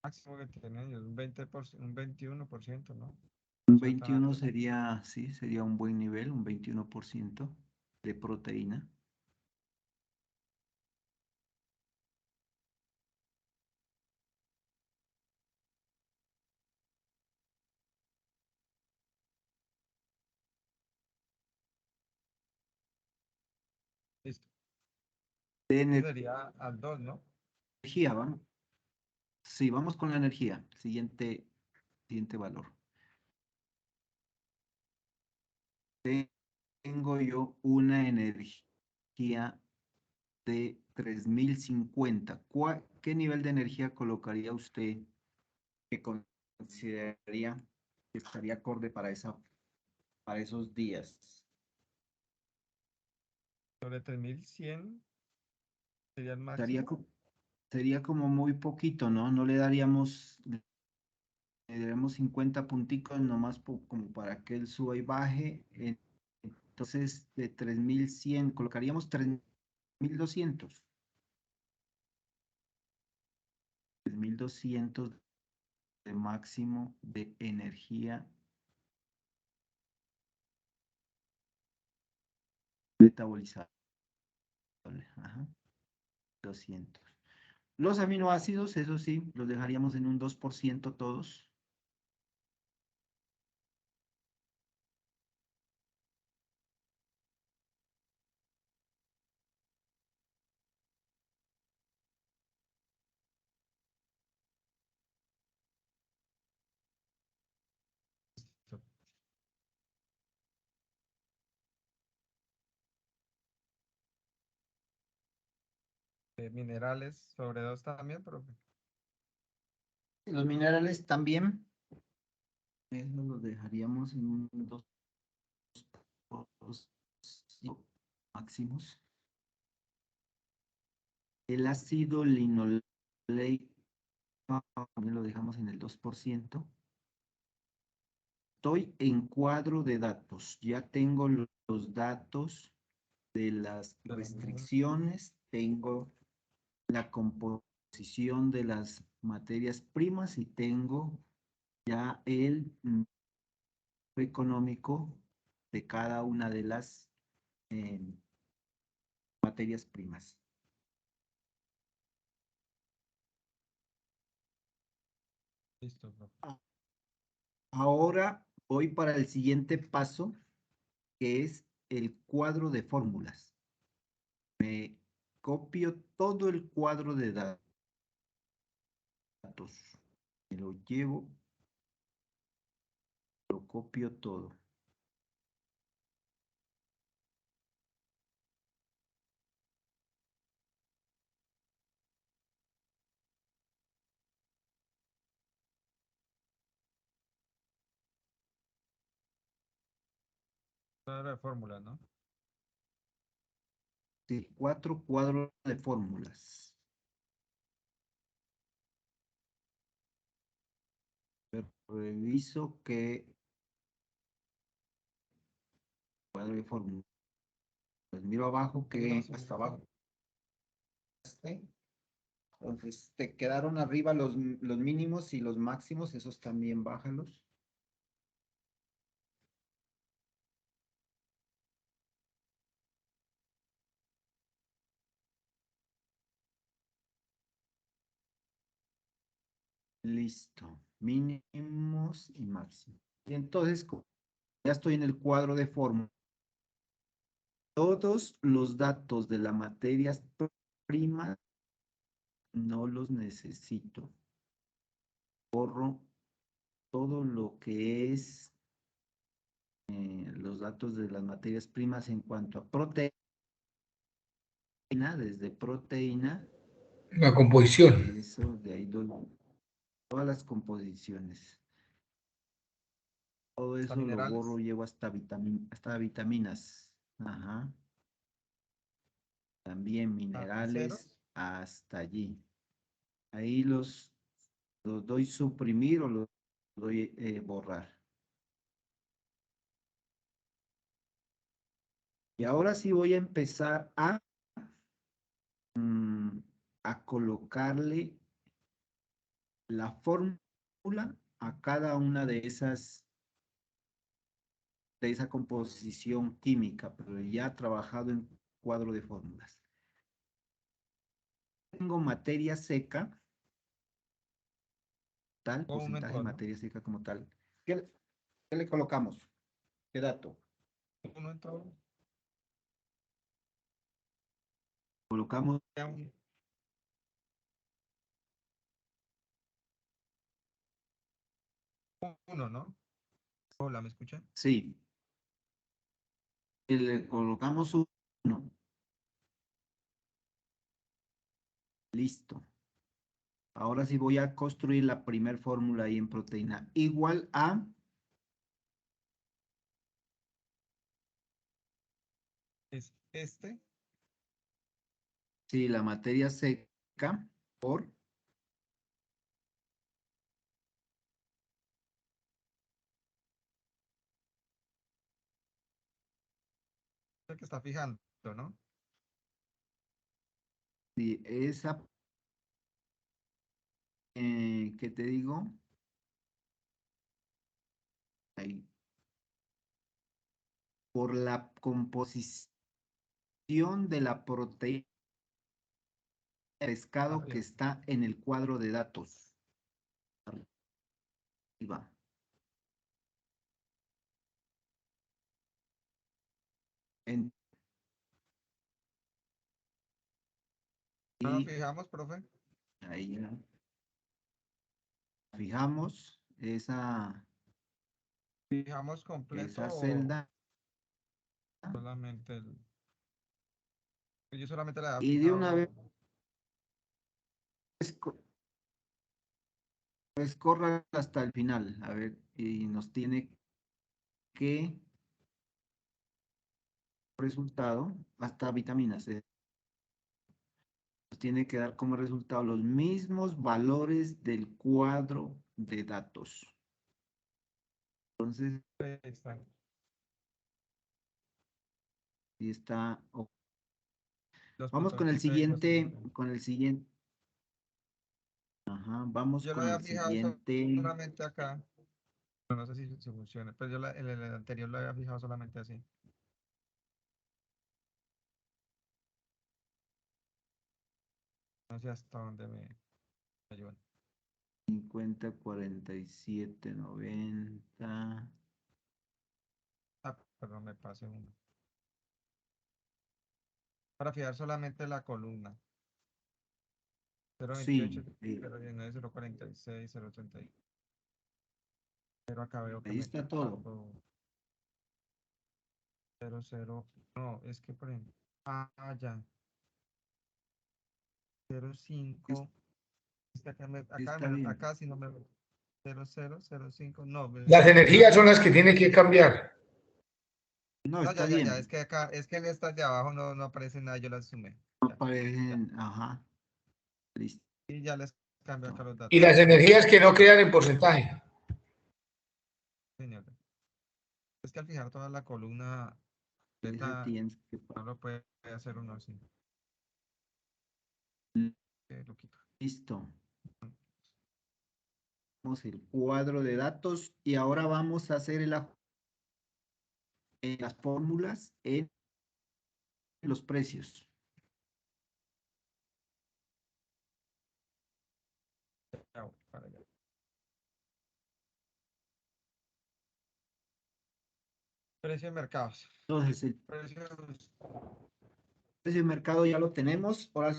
F: Máximo que tiene ellos, un 20%, un 21%, ¿no?
A: Un
F: No sea tan
A: 21
F: alto.
A: sería, sí, sería un buen nivel, un 21% de proteína.
F: Listo.
A: De
F: Eso sería al 2, ¿no?
A: energía, vamos. Sí, vamos con la energía. Siguiente valor. Tengo yo una energía de 3050. ¿Qué nivel de energía colocaría usted que consideraría que estaría acorde para esos días?
F: Sobre 3100 sería el
A: Sería,
F: máximo.
A: sería como muy poquito, ¿no? No le daríamos, le daremos 50 punticos nomás como para que él suba y baje. Entonces, de 3100, colocaríamos 3200. 3200 de máximo de energía metabolizable. Ajá, 200. Los aminoácidos, eso sí, los dejaríamos en un 2% todos.
F: Listo. Minerales sobre 2 también, profe.
A: Los minerales también, eso los dejaríamos en un 2% máximos. El ácido linoleico también lo dejamos en el 2%. Estoy en cuadro de datos. Ya tengo los datos de las restricciones, tengo la composición de las materias primas y tengo ya el económico de cada una de las materias primas.
F: Listo, profe.
A: Ahora voy para el siguiente paso, que es el cuadro de fórmulas. Me copio todo el cuadro de datos. Me lo llevo, lo copio todo.
F: Cuadro de fórmulas, ¿no?
A: Sí, 4 cuadros de fórmulas. Reviso que cuadro de fórmulas. Pues miro abajo que hasta abajo. Entonces, te quedaron arriba los mínimos y los máximos, esos también bájalos. Listo, mínimos y máximos. Y entonces, ya estoy en el cuadro de fórmula. Todos los datos de la materia prima no los necesito. Borro todo lo que es los datos de las materias primas en cuanto a proteína, desde proteína,
D: La composición.
A: eso de ahí todas las composiciones. Todo
F: Hasta
A: eso lo
F: minerales.
A: borro, llevo hasta vitaminas. Ajá. También
F: ¿En ceros?
A: minerales hasta allí. Ahí los doy suprimir o los doy borrar. Y ahora sí voy a empezar a colocarle la fórmula a cada una de esa composición química, pero ya trabajado en cuadro de fórmulas. Tengo materia seca, tal,
F: O uno en
A: porcentaje de
F: todo, ¿no?
A: materia seca como tal. ¿Qué le colocamos? ¿Qué dato?
F: Uno en todo.
A: Colocamos
F: Ya un- Uno, ¿no? Hola, ¿me escucha?
A: sí. Y le colocamos 1. Listo. Ahora sí voy a construir la primer fórmula ahí en proteína. Igual a,
F: Es este.
A: sí, la materia seca por,
F: El que está fijando, ¿no?
A: sí, esa, ¿qué te digo? Ahí. Por la composición de la proteína de pescado que
F: Arriba.
A: está en el cuadro de datos. Arriba. En-
F: ¿No nos
A: y
F: fijamos, profe?
A: ahí ya. Fijamos
F: ¿Fijamos completo
A: esa
F: o
A: celda
F: solamente el...? Yo solamente le había
A: y de una vez
F: fijado...
A: pues corra hasta el final. A ver, y nos tiene que resultado hasta vitaminas. Nos tiene que dar como resultado los mismos valores del cuadro de datos. Entonces,
F: Está.
A: si está.
F: Los
A: Vamos con el
F: botoncitos y los
A: siguiente,
F: iconos.
A: con el siguiente. Ajá, vamos
F: Yo lo
A: con
F: había
A: el
F: fijado
A: siguiente.
F: solamente acá. No sé si funciona, pero yo el anterior lo había fijado solamente así. No sé hasta dónde me ayudan.
A: 50, 47, 90.
F: Ah, perdón, me pasé uno. Para fijar solamente la columna. 028,
A: Sí, sí,
F: 019, 046, 030. Pero acá veo que
A: ahí
F: me
A: está todo.
F: faltó 00. No, es que por ejemplo. Ah, ya. 05. Es que
A: Está bien.
F: acá sí no me veo. 0005. No,
D: Las energías son las que tiene que cambiar.
A: No,
F: no,
A: está
F: ya. Es
A: bien.
F: que acá, es que en estas de abajo no aparece nada, yo las sumé.
A: No
F: Ya, ya.
A: aparecen. Ajá. Listo.
F: Y ya les cambio acá los
D: Y
F: datos.
D: las energías que no quedan en porcentaje.
F: Señor. Es que al fijar toda la columna
A: Ese
F: completa,
A: tienes que
F: no lo puede hacer uno así. Lo quito.
A: listo. Vamos el cuadro de datos y ahora vamos a hacer las fórmulas en los precios.
F: Ya voy para allá. Precio de mercados.
A: Entonces, el
F: Precios.
A: precio de mercado ya lo tenemos. Ahora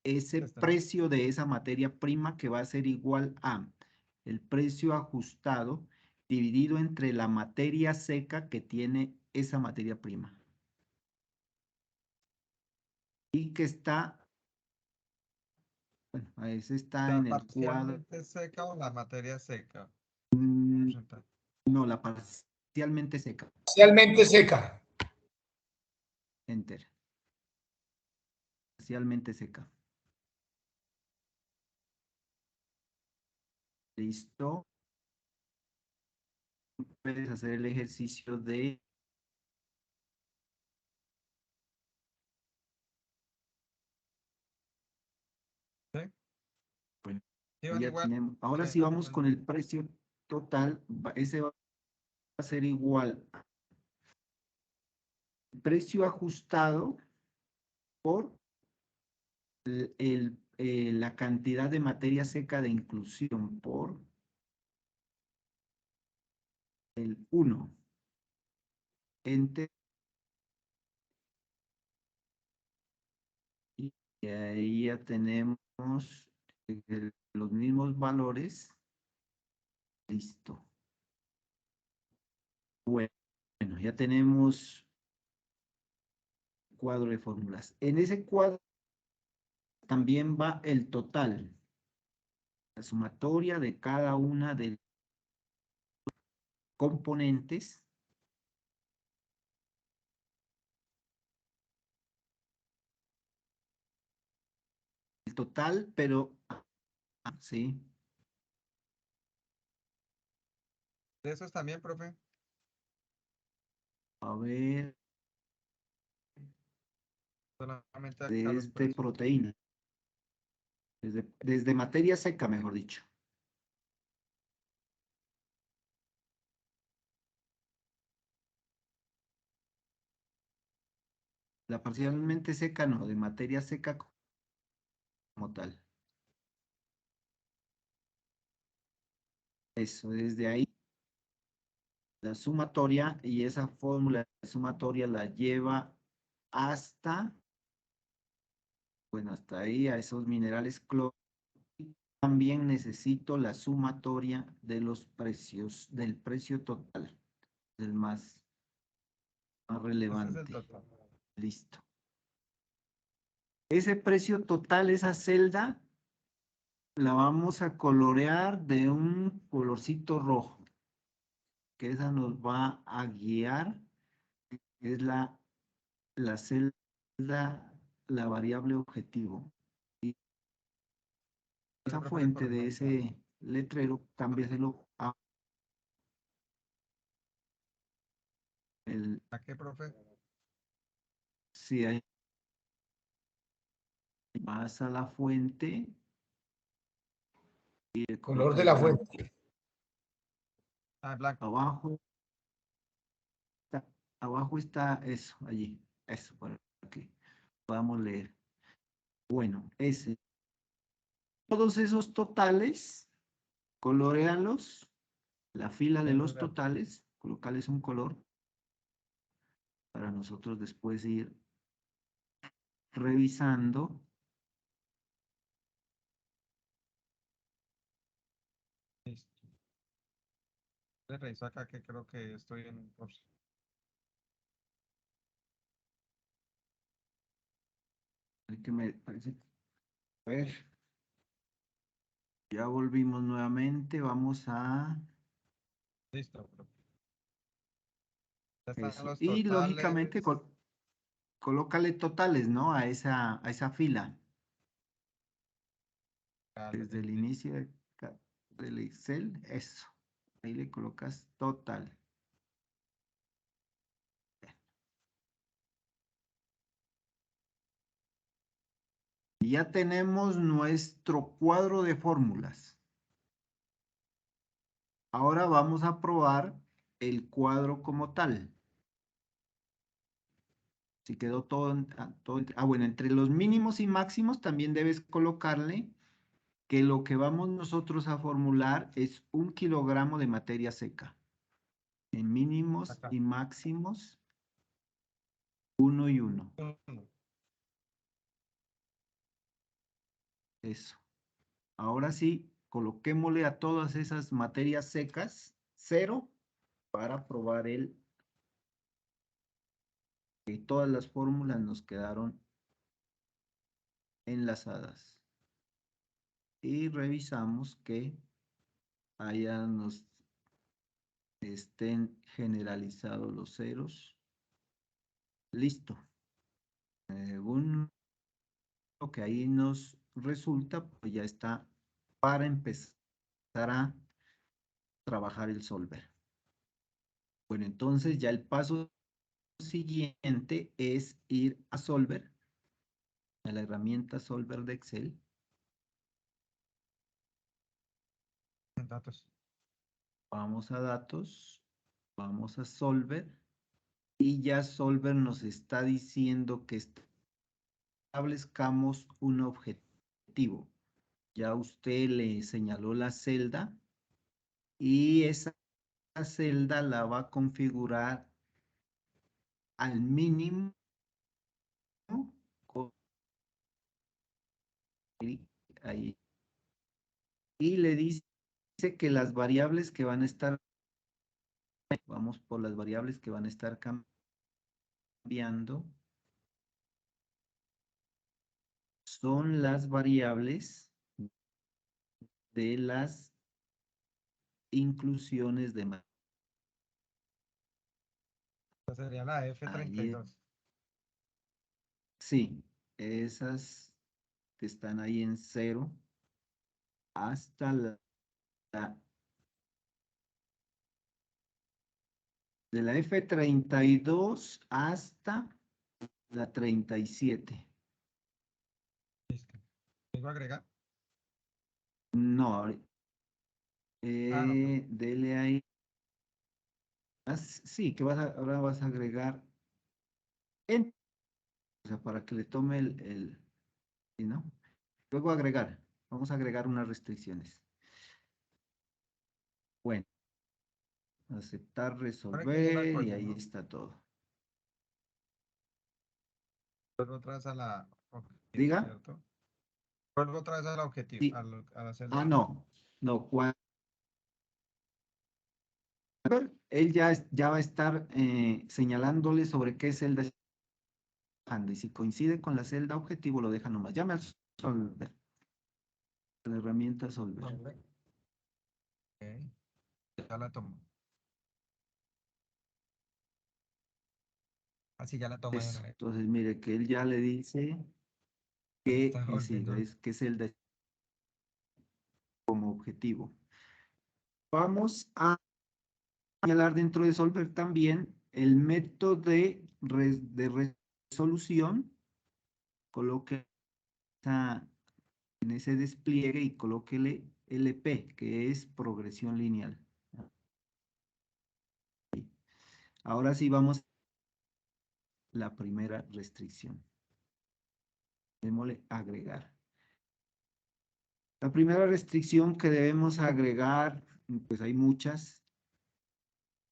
A: ese
F: Este, ¿no?
A: precio de esa materia prima que va a ser igual a el precio ajustado dividido entre la materia seca que tiene esa materia prima. Y que está, bueno, a ese está
F: ¿La
A: en el cuadro,
F: parcialmente seca o la materia seca? Porcentaje.
A: no, la parcialmente seca.
D: Parcialmente seca.
A: Enter. Parcialmente seca. Listo. Puedes hacer el ejercicio de
F: Sí, van
A: Ya
F: igual.
A: tenemos. Ahora
F: Sí,
A: sí vamos con el precio total. Ese va a ser igual al precio ajustado por la cantidad de materia seca de inclusión por el 1. Enter. Y ahí ya tenemos los mismos valores. Listo. Bueno, ya tenemos cuadro de fórmulas. En ese cuadro también va el total, la sumatoria de cada una de los componentes. El total, pero sí.
F: de esos también, profe.
A: A ver,
F: Solamente acá los
A: desde
F: precios.
A: proteína. Desde materia seca, mejor dicho. La parcialmente seca no, de materia seca como tal. Eso, desde ahí la sumatoria y esa fórmula de sumatoria la lleva hasta, bueno, hasta ahí a esos minerales cloro. También necesito la sumatoria de los precios, del precio total, del más
F: Ese es el
A: relevante.
F: total.
A: Listo. Ese precio total, esa celda, la vamos a colorear de un colorcito rojo, que esa nos va a guiar, es la celda, la variable objetivo. Y esa
F: Profe, le
A: fuente de
F: corrijo.
A: ese letrero, cámbiaselo a el,
F: ¿A qué, profe?
A: si ahí vas a la fuente y le
D: Color
A: colocas
D: de la
A: blanco.
D: fuente.
F: Ah, blanco.
A: Abajo está eso, allí, eso, para que podamos leer. Bueno, todos esos totales, coloréalos, la fila de los totales, colocarles un color para nosotros después ir revisando.
F: Listo. Le reviso acá que creo que estoy en.
A: Que me parece. A ver, ya volvimos nuevamente, vamos a
F: Listo, profe. Ya están
A: eso.
F: los
A: Y lógicamente
F: totales.
A: colócale totales, ¿no? A esa fila.
F: Dale,
A: Desde el inicio del Excel, eso. Ahí le colocas total. Y ya tenemos nuestro cuadro de fórmulas. Ahora vamos a probar el cuadro como tal. Si quedó todo, bueno, entre los mínimos y máximos también debes colocarle que lo que vamos nosotros a formular es 1 kilogramo de materia seca. En mínimos
F: acá.
A: y máximos, 1 y 1.
F: Uno.
A: Eso. Ahora sí, coloquémosle a todas esas materias secas 0 para probar que todas las fórmulas nos quedaron enlazadas. Y revisamos que allá nos estén generalizados los ceros. Listo. Según lo que ahí nos resulta, pues ya está para empezar a trabajar el solver. Bueno, entonces ya el paso siguiente es ir a solver, a la herramienta solver de Excel.
F: Datos.
A: Vamos a datos, vamos a Solver y ya Solver nos está diciendo que establezcamos un objetivo. Ya usted le señaló la celda y esa celda la va a configurar al mínimo con clic ahí. Y le dice que las variables que van a estar, vamos por las variables que van a estar cambiando, son las variables de las inclusiones de
F: Esta sería la
A: ahí
F: F32.
A: sí, esas que están ahí en 0 hasta de la F32 hasta la 37.
F: Listo. ¿Tengo que agregar?
A: No,
F: Ah, no, pues,
A: dele ahí. Sí, que ahora vas a agregar o sea, para que le tome ¿sí, no? Luego agregar, vamos a agregar unas restricciones. Bueno, aceptar,
F: ahora que ya la
A: resolver y
F: colgué,
A: ahí
F: ¿no?
A: está todo.
F: Vuelvo otra vez a la objetivo,
A: Diga,
F: ¿cierto? Vuelvo otra vez al objetivo,
A: sí.
F: a la celda.
A: No, él ya va a estar señalándole sobre qué celda está trabajando y si coincide con la celda objetivo lo deja nomás. Llame al Solver, la herramienta Solver.
F: Ok, ya la tomo. Así ya la tomo de una vez.
A: Entonces, mire que él ya le dice
F: Se
A: que,
F: está
A: sí,
F: volviendo.
A: que celda es como objetivo. Vamos a señalar dentro de Solver también el método de resolución. Coloque en ese despliegue y colóquele LP, que es progresión lineal. Ahora sí vamos a la primera restricción. Démosle agregar. La primera restricción que debemos agregar, pues hay muchas,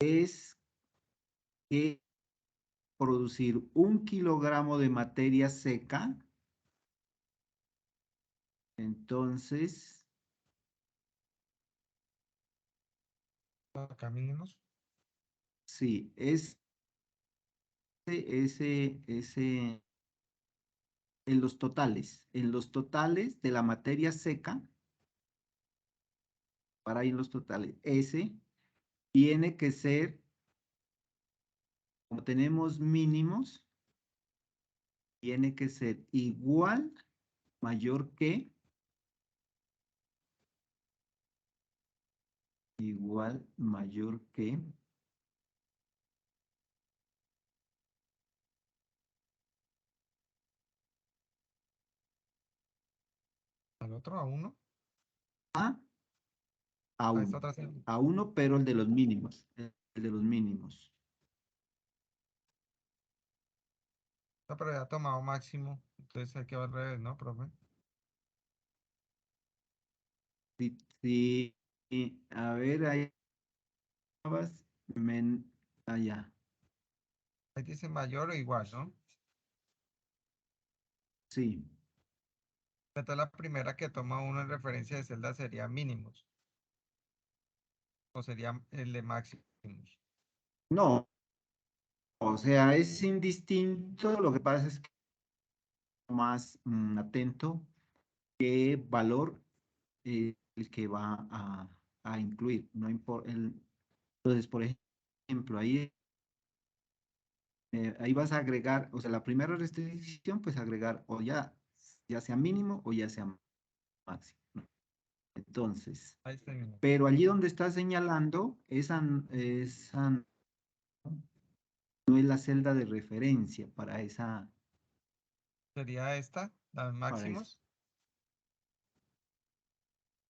A: es que producir 1 kilogramo de materia seca. Entonces,
F: Acá mínimos.
A: sí, ese, en los totales de la materia seca, para ir en los totales, ese tiene que ser, como tenemos mínimos, tiene que ser igual, mayor que, igual, mayor que,
F: Al otro, a 1.
A: a
F: A
A: 1.
F: esta otra celda.
A: A 1, pero el de los mínimos. El de los mínimos.
F: No, pero ya ha tomado máximo. Entonces hay que va al revés, ¿no, profe?
A: Sí, sí, a ver, ahí vas, allá.
F: Ahí dice mayor o igual, ¿no?
A: Sí,
F: Entonces la primera que toma uno en referencia de celda sería mínimos. O sería el de máximos.
A: no, o sea, es indistinto, lo que pasa es que más atento qué valor el que va a incluir, no importa, entonces, por ejemplo, ahí vas a agregar, o sea, la primera restricción, pues agregar o ya sea mínimo o ya sea máximo, ¿no? Entonces,
F: Ahí está bien.
A: pero allí donde está señalando, esa no es la celda de referencia para
F: Sería esta, la de
A: para esa.
F: máximos.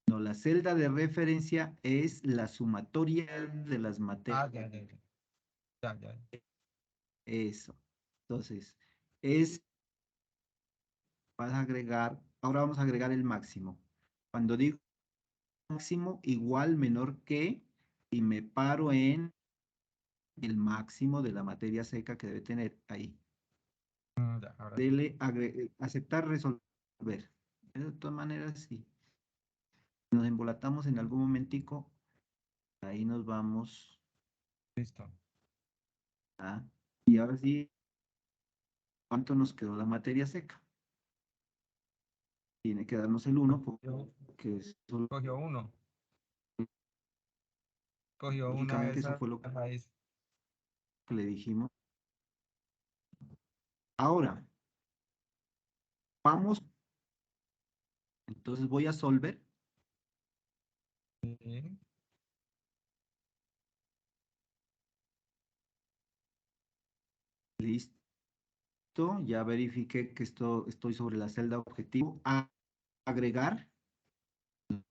A: No, la celda de referencia es la sumatoria de las materias.
F: Ah, ya, ya, ya. Ya, ya.
A: Eso. Entonces, es, vas a agregar, ahora vamos a agregar el máximo. Cuando digo máximo, igual, menor que, y me paro en el máximo de la materia seca que debe tener ahí.
F: Ya, ahora sí.
A: Dele aceptar, resolver. De todas maneras, sí. Nos embolatamos en algún momentico, ahí nos vamos.
F: Listo.
A: ¿Ah? Y ahora sí, ¿cuánto nos quedó la materia seca? Tiene que darnos el 1, porque es solo,
F: Cogió uno. Cogió una de
A: lógicamente eso
F: esas
A: fue lo que
F: raíz.
A: le dijimos. Ahora, vamos, entonces voy a solver.
F: Sí.
A: Listo, ya verifiqué que estoy sobre la celda objetivo. Agregar,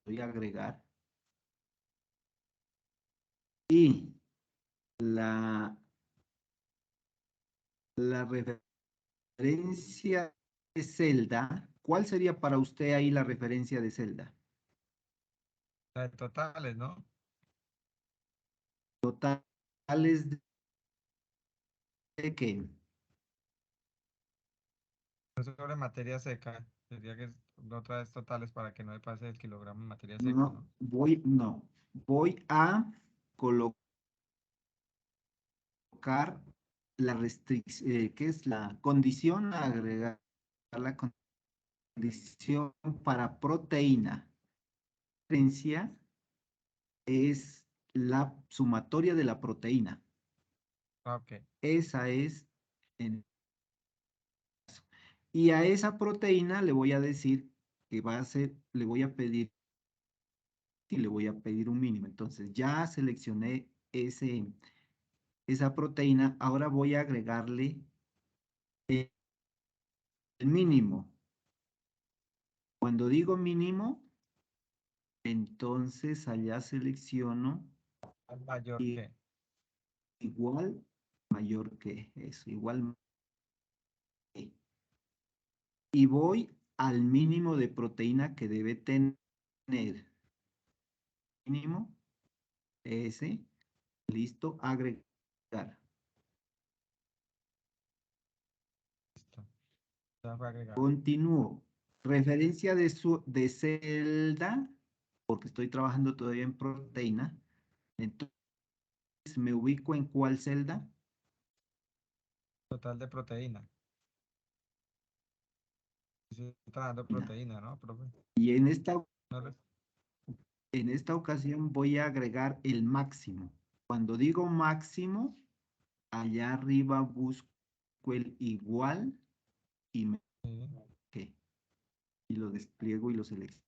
A: voy a agregar. Y la referencia de celda, ¿cuál sería para usted ahí la referencia de celda?
F: La de totales, ¿no?
A: Totales de qué?
F: Es sobre materia seca. Sería que la otra vez totales para que no me pase el kilogramo en materia seca,
A: No,
F: ¿no?
A: voy a colocar la restricción, ¿qué es la condición? Agregar la condición para proteína. La referencia es la sumatoria de la proteína.
F: Ah, ok.
A: Esa es. Y a esa proteína le voy a decir que va a ser, le voy a pedir y le voy a pedir un mínimo. Entonces ya seleccioné esa proteína. Ahora voy a agregarle el mínimo. Cuando digo mínimo, entonces allá selecciono
F: Mayor que.
A: igual, mayor que eso, igual que. Y voy al mínimo de proteína que debe tener. Mínimo, ese, listo, agregar.
F: Listo. Ya fue agregado.
A: Continúo. Referencia de celda, porque estoy trabajando todavía en proteína. Entonces, me ubico en cuál celda.
F: Total de proteína. Sí, está dando proteína, ¿no, profe?
A: Y en esta,
F: No le-
A: en esta ocasión voy a agregar el máximo. Cuando digo máximo, allá arriba busco el igual y
F: sí.
A: que. Y lo despliego y lo selecciono.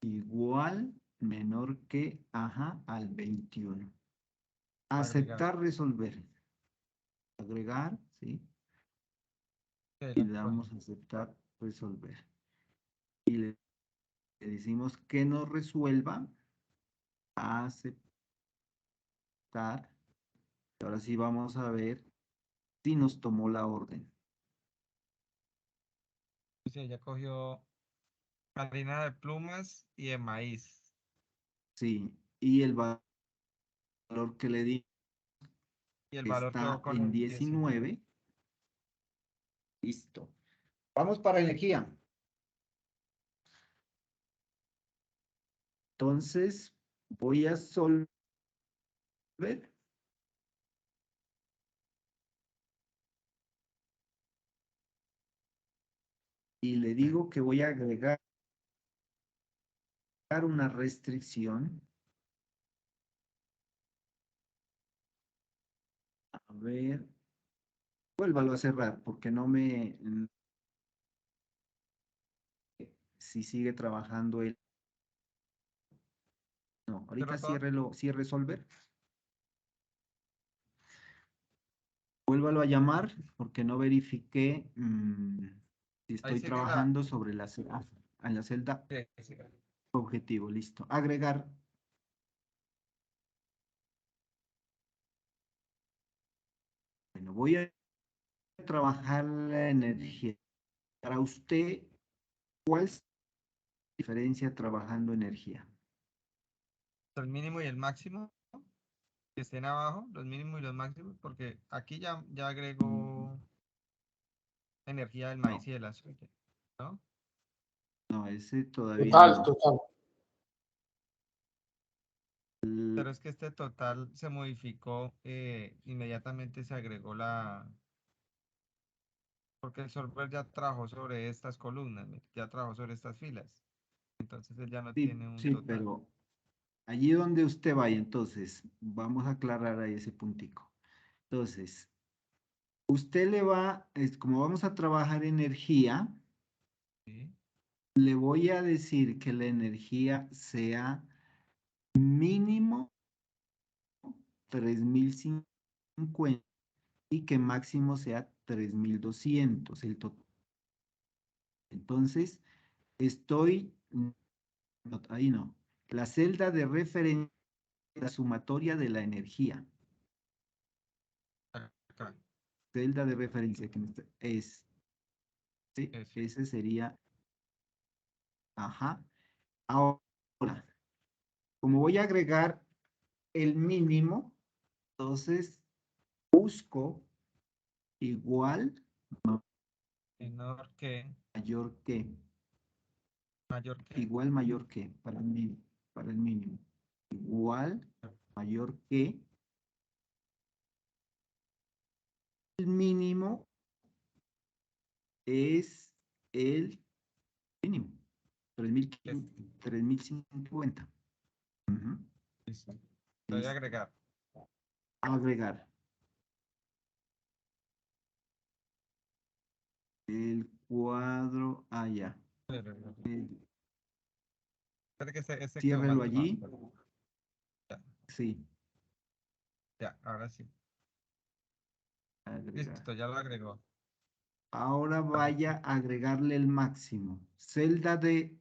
A: Igual, menor que, ajá, al 21.
F: Agregar.
A: Aceptar, resolver. Agregar, ¿sí?
F: Sí,
A: Y
F: lo
A: le
F: cogí.
A: damos a aceptar, resolver. Y le decimos que nos resuelva, aceptar. Y ahora sí vamos a ver si nos tomó la orden.
F: Sí, ella cogió harina de plumas y de maíz.
A: Sí, y el valor que le di
F: Y el valor quedó
A: está
F: con
A: en
F: el 19.
A: 19. Listo. Vamos para energía. Entonces, voy a solver. Y le digo que voy a agregar una restricción. A ver, vuélvalo a cerrar porque no me... Si sigue trabajando él. No, ahorita
F: ¿Cierro todo?
A: cierre solver. Vuélvalo a llamar porque no verifiqué si
F: Ahí
A: estoy
F: sigue la,
A: trabajando sobre la... En la celda
F: Sí, sí.
A: objetivo, listo. Agregar. Bueno, voy a trabajar la energía. Para usted, ¿cuál es la diferencia trabajando energía?
F: El mínimo y el máximo que estén abajo, los mínimos y los máximos, porque aquí ya agrego energía del maíz y del azúcar, ¿no?
A: No, ese todavía
D: Total,
A: no.
D: total.
F: Pero es que este total se modificó, inmediatamente se agregó porque el solver ya trabajó sobre estas columnas, mire, ya trabajó sobre estas filas. Entonces él ya no
A: Sí,
F: tiene un
A: sí,
F: total.
A: pero allí donde usted vaya, entonces, vamos a aclarar ahí ese puntico. Entonces, usted le va, como vamos a trabajar energía,
F: ¿Sí?
A: le voy a decir que la energía sea mínimo 3050 y que máximo sea 3200 el total. Entonces, ahí no, la celda de referencia, la sumatoria de la energía,
F: Acá,
A: celda de referencia que es, ¿sí?
F: eso.
A: Ese sería, ajá. Ahora, como voy a agregar el mínimo, entonces busco igual,
F: Menor que,
A: mayor que,
F: mayor que.
A: igual, mayor que, para el mínimo. Igual, mayor que, el mínimo es el mínimo, 3050. Ujú.
F: Listo. Le voy a
A: Listo.
F: agregar.
A: Agregar. El cuadro allá.
F: Espera que este quedó
A: Ciérrelo
F: mal tomado.
A: allí.
F: Ya,
A: Sí,
F: ya, ahora sí.
A: agregar.
F: Listo, ya lo agregó.
A: Ahora vaya a agregarle el máximo. Celda de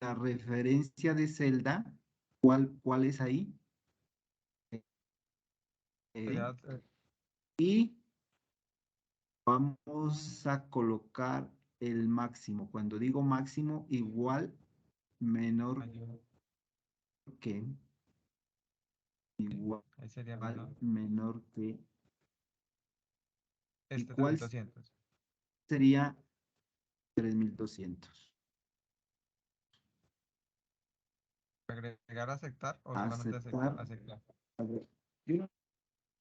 A: la referencia de celda. ¿Cuál es ahí?
F: Ya,
A: Y vamos a colocar el máximo. Cuando digo máximo, igual, menor
F: mayor,
A: que, igual,
F: ahí sería menor.
A: menor que. ¿Y
F: Este
A: cuál
F: 3200.
A: sería 3200?
F: ¿Agregar aceptar o solamente
A: Aceptar.
F: aceptar?
A: A ver, de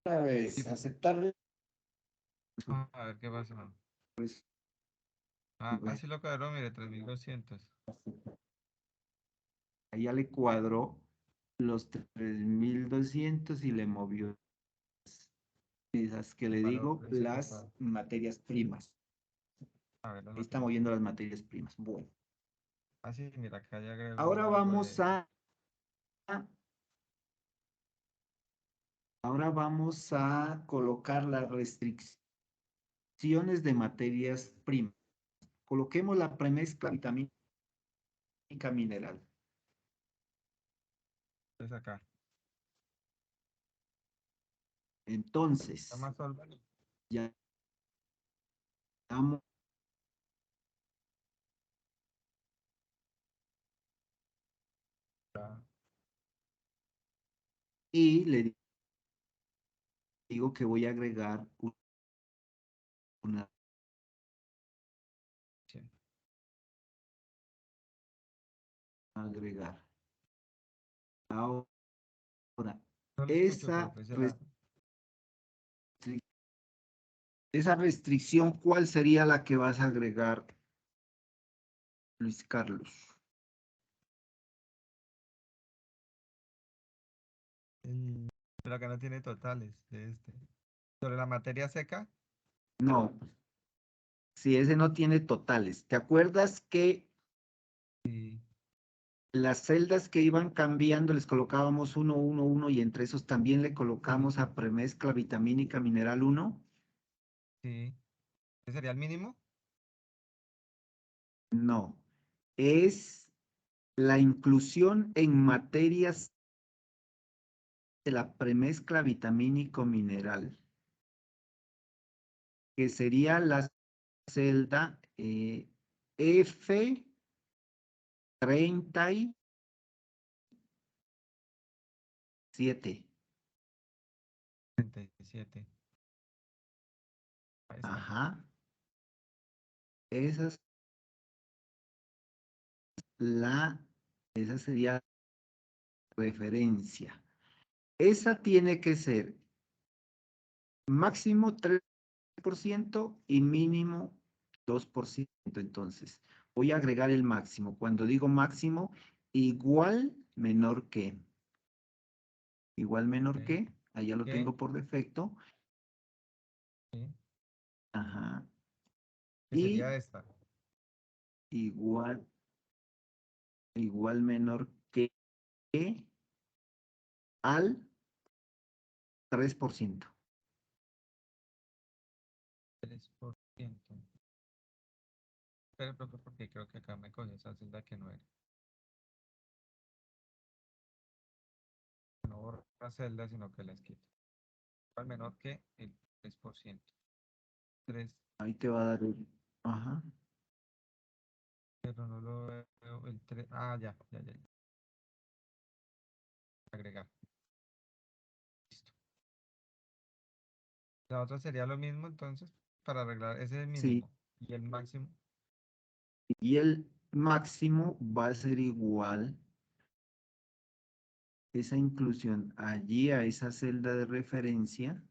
A: una vez,
F: Sí,
A: aceptar.
F: a ver qué pasa.
A: Pues,
F: Así lo cuadró, mire, 3200.
A: ahí ya le cuadró los 3200 y le movió esas que le
F: Valor
A: digo,
F: precio
A: las
F: total.
A: materias primas.
F: A ver, las
A: Ahí está
F: materias.
A: moviendo las materias primas. Bueno,
F: Así, mira, acá ya
A: ahora
F: agrego algo
A: vamos
F: de.
A: a, ahora vamos a colocar las restricciones de materias primas. Coloquemos la premezcla vitamínica mineral.
F: Entonces acá.
A: Entonces,
F: Está más solver.
A: ya vamos y le digo que voy a agregar una
F: Sí.
A: agregar. Ahora,
F: No lo escucho,
A: esa,
F: profe.
A: esa restricción, ¿cuál sería la que vas a agregar, Luis Carlos?
F: Pero acá no tiene totales de este. Sobre la materia seca,
A: No, si ese no tiene totales. ¿Te acuerdas que
F: sí,
A: las celdas que iban cambiando les colocábamos 1, 1, 1 y entre esos también le colocamos a premezcla vitamínica mineral 1?
F: sí. ¿Ese sería el mínimo?
A: No, es la inclusión en materias de la premezcla vitamínico mineral, que sería la celda F37.
F: 37. Ahí está.
A: Ajá. Esa sería referencia. Esa tiene que ser máximo 3% y mínimo 2%. Entonces, voy a agregar el máximo. Cuando digo máximo, igual menor que. Igual menor
F: Ok.
A: que. Allá lo
F: ¿Qué?
A: tengo por defecto.
F: Sí.
A: Ajá.
F: Que
A: Y
F: sería esta.
A: igual menor que al 3%.
F: 3%. Pero porque creo que acá me cogió esa celda que no era. No borro la celda, sino que las quito. Al menor que el 3%. 3,
A: Ahí te va a dar el. Ajá.
F: pero no lo veo. El 3. Ah, ya. Agregar. Listo. La otra sería lo mismo, entonces, para arreglar. Ese es el
A: Sí.
F: mínimo. Y el máximo.
A: Y el máximo va a ser igual esa inclusión allí a esa celda de referencia.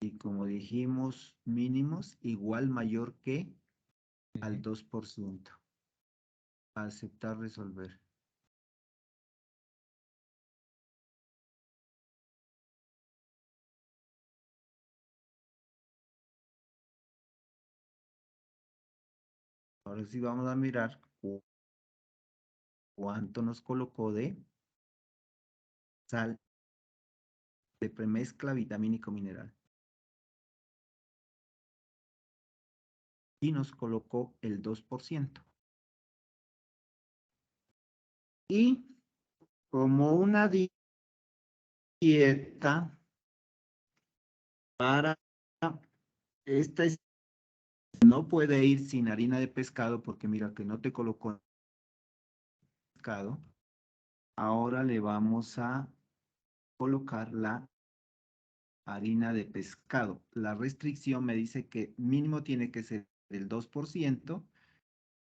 A: Y como dijimos, mínimos igual mayor que al
F: Sí.
A: 2%. Aceptar, resolver. Ahora sí vamos a mirar cuánto nos colocó de sal de premezcla vitamínico mineral. Y nos colocó el 2%. Y como una dieta para esta no puede ir sin harina de pescado porque mira que no te colocó pescado. Ahora le vamos a colocar la harina de pescado. La restricción me dice que mínimo tiene que ser el 2%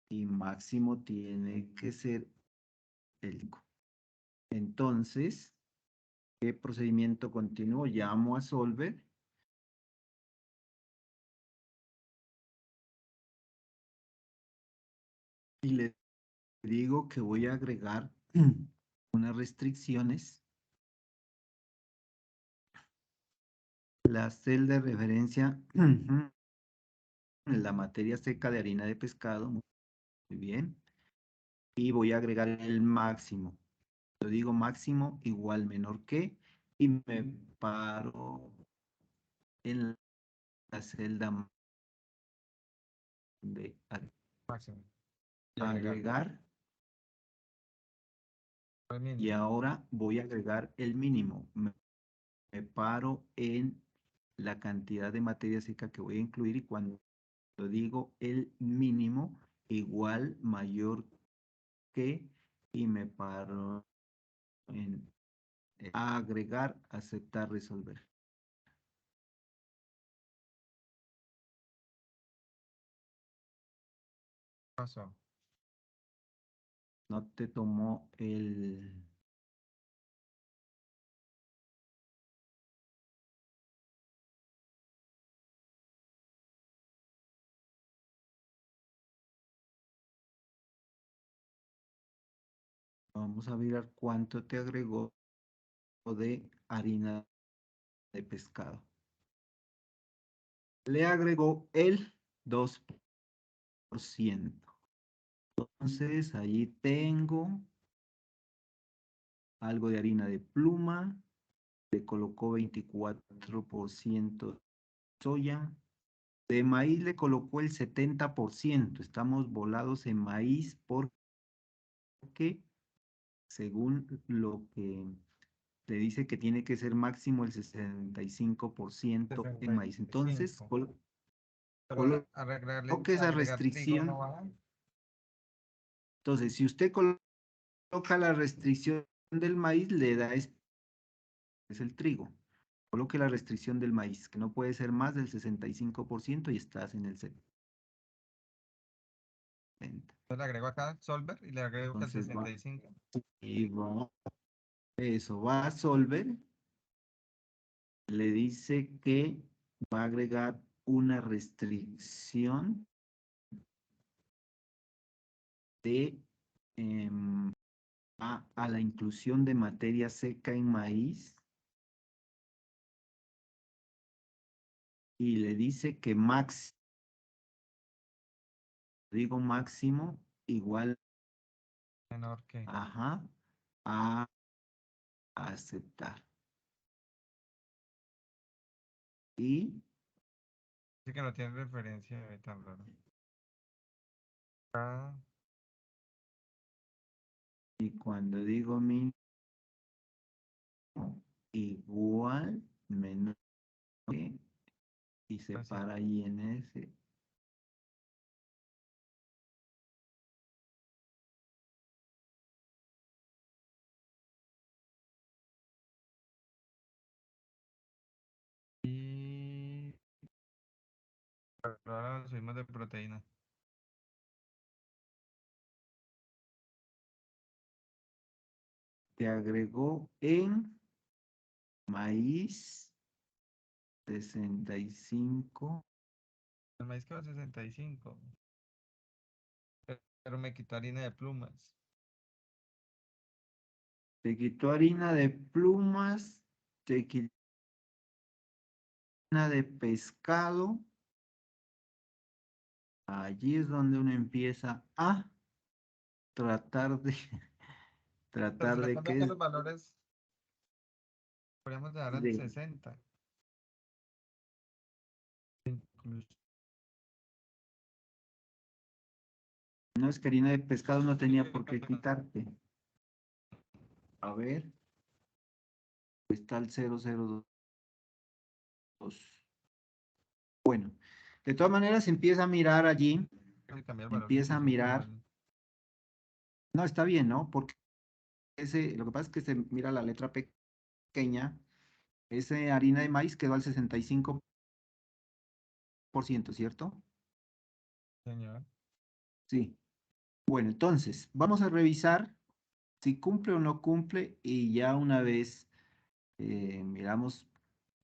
A: y máximo tiene que ser el 5%. Entonces, ¿qué procedimiento continúo? Llamo a Solver. Y le digo que voy a agregar unas restricciones. La celda de referencia, la materia seca de harina de pescado. Muy bien. Y voy a agregar el máximo. Yo digo máximo igual menor que. Y me paro en la celda de
F: Máximo. Y agregar.
A: agregar.
F: El
A: Y
F: mínimo.
A: ahora voy a agregar el mínimo. Me paro en la cantidad de materia seca que voy a incluir y cuando digo el mínimo igual mayor que y me paro en agregar, aceptar, resolver.
F: Pasó.
A: No te tomó el. Vamos a mirar cuánto te agregó de harina de pescado. Le agregó el 2%. Entonces, ahí tengo algo de harina de pluma. Le colocó 24% soya, De maíz le colocó el 70%. Estamos volados en maíz porque según lo que te dice que tiene que ser máximo el 65% en maíz. Entonces,
F: 65. Pero
A: coloque esa
F: agregar trigo no
A: restricción.
F: va.
A: Entonces, si usted coloca la restricción del maíz, le da es el trigo. Coloque la restricción del maíz, que no puede ser más del 65% y estás en el 70%.
F: Entonces le agrego acá Solver y le agrego que el
A: Entonces va,
F: 65.
A: y va, eso va a Solver. Le dice que va a agregar una restricción de a la inclusión de materia seca en maíz y le dice que máximo igual
F: Menor que.
A: ajá, a aceptar. Y
F: Así que no tiene referencia tan raro. Acá,
A: cuando digo mínimo igual menor que y se
F: así.
A: para ahí en ese.
F: Y ahora subimos de proteína.
A: Te agregó en maíz 65.
F: El maíz quedó 65. Pero me quitó harina de plumas.
A: Te quitó harina de plumas, te quitó harina de pescado. Allí es donde uno empieza a tratar de
F: Pero si
A: tratar
F: le
A: de
F: cambio acá
A: que
F: los valores, podríamos dejar en
A: de
F: 60. Incluso.
A: no es que harina de pescado no tenía por qué quitarte. A ver, está el 002. Bueno, de todas maneras empieza a mirar allí,
F: Le cambié el valor
A: empieza a
F: inclusive como
A: mirar. No, está bien, ¿no? Porque lo que pasa es que se mira la letra pequeña, ese harina de maíz quedó al 65%, ¿cierto?
F: señor.
A: Sí. Bueno, entonces, vamos a revisar si cumple o no cumple y ya una vez miramos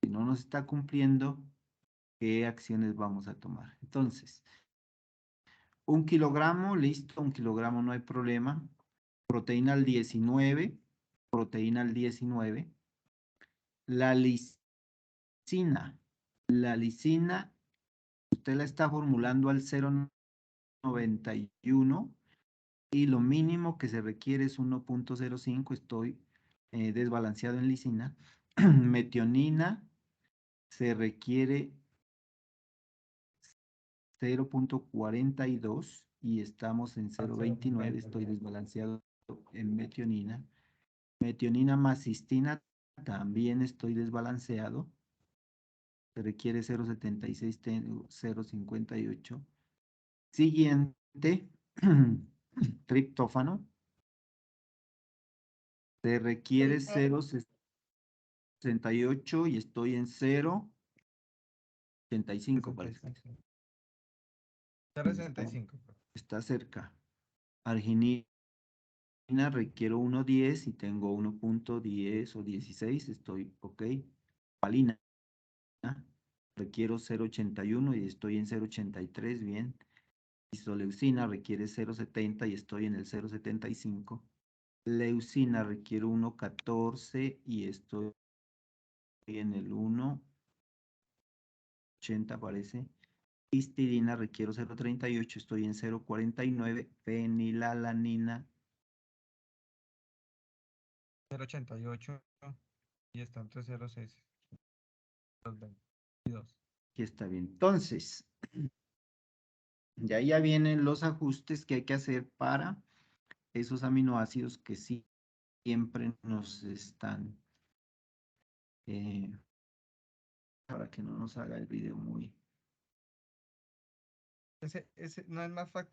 A: si no nos está cumpliendo, qué acciones vamos a tomar. Entonces, 1 kilogramo, listo, 1 kilogramo no hay problema. Proteína al 19, proteína al 19. La lisina, la lisina, usted la está formulando al 0,91 y lo mínimo que se requiere es 1,05. Estoy desbalanceado en lisina. Metionina se requiere 0,42 y estamos en 0,29. Estoy desbalanceado en metionina. Metionina más cistina también estoy desbalanceado. Se requiere 0,76, 0,58. Siguiente, triptófano. Se requiere 0,68 y estoy en 0,85 parece.
F: 65. 0,65.
A: Está cerca. Arginina requiero 1,10 y tengo 1,10 o 16, estoy ok. Valina requiero 0,81 y estoy en 0,83, bien. Isoleucina requiere 0,70 y estoy en el 0,75. Leucina requiere 1,14 y estoy en el 1,80 parece. Histidina requiero 0,38, estoy en 0,49. Fenilalanina
F: 0,88 y está entre 0,6. 22.
A: Aquí está bien. Entonces, ya vienen los ajustes que hay que hacer para esos aminoácidos que siempre nos están, para que no nos haga el video muy...
F: Ese no es más factible.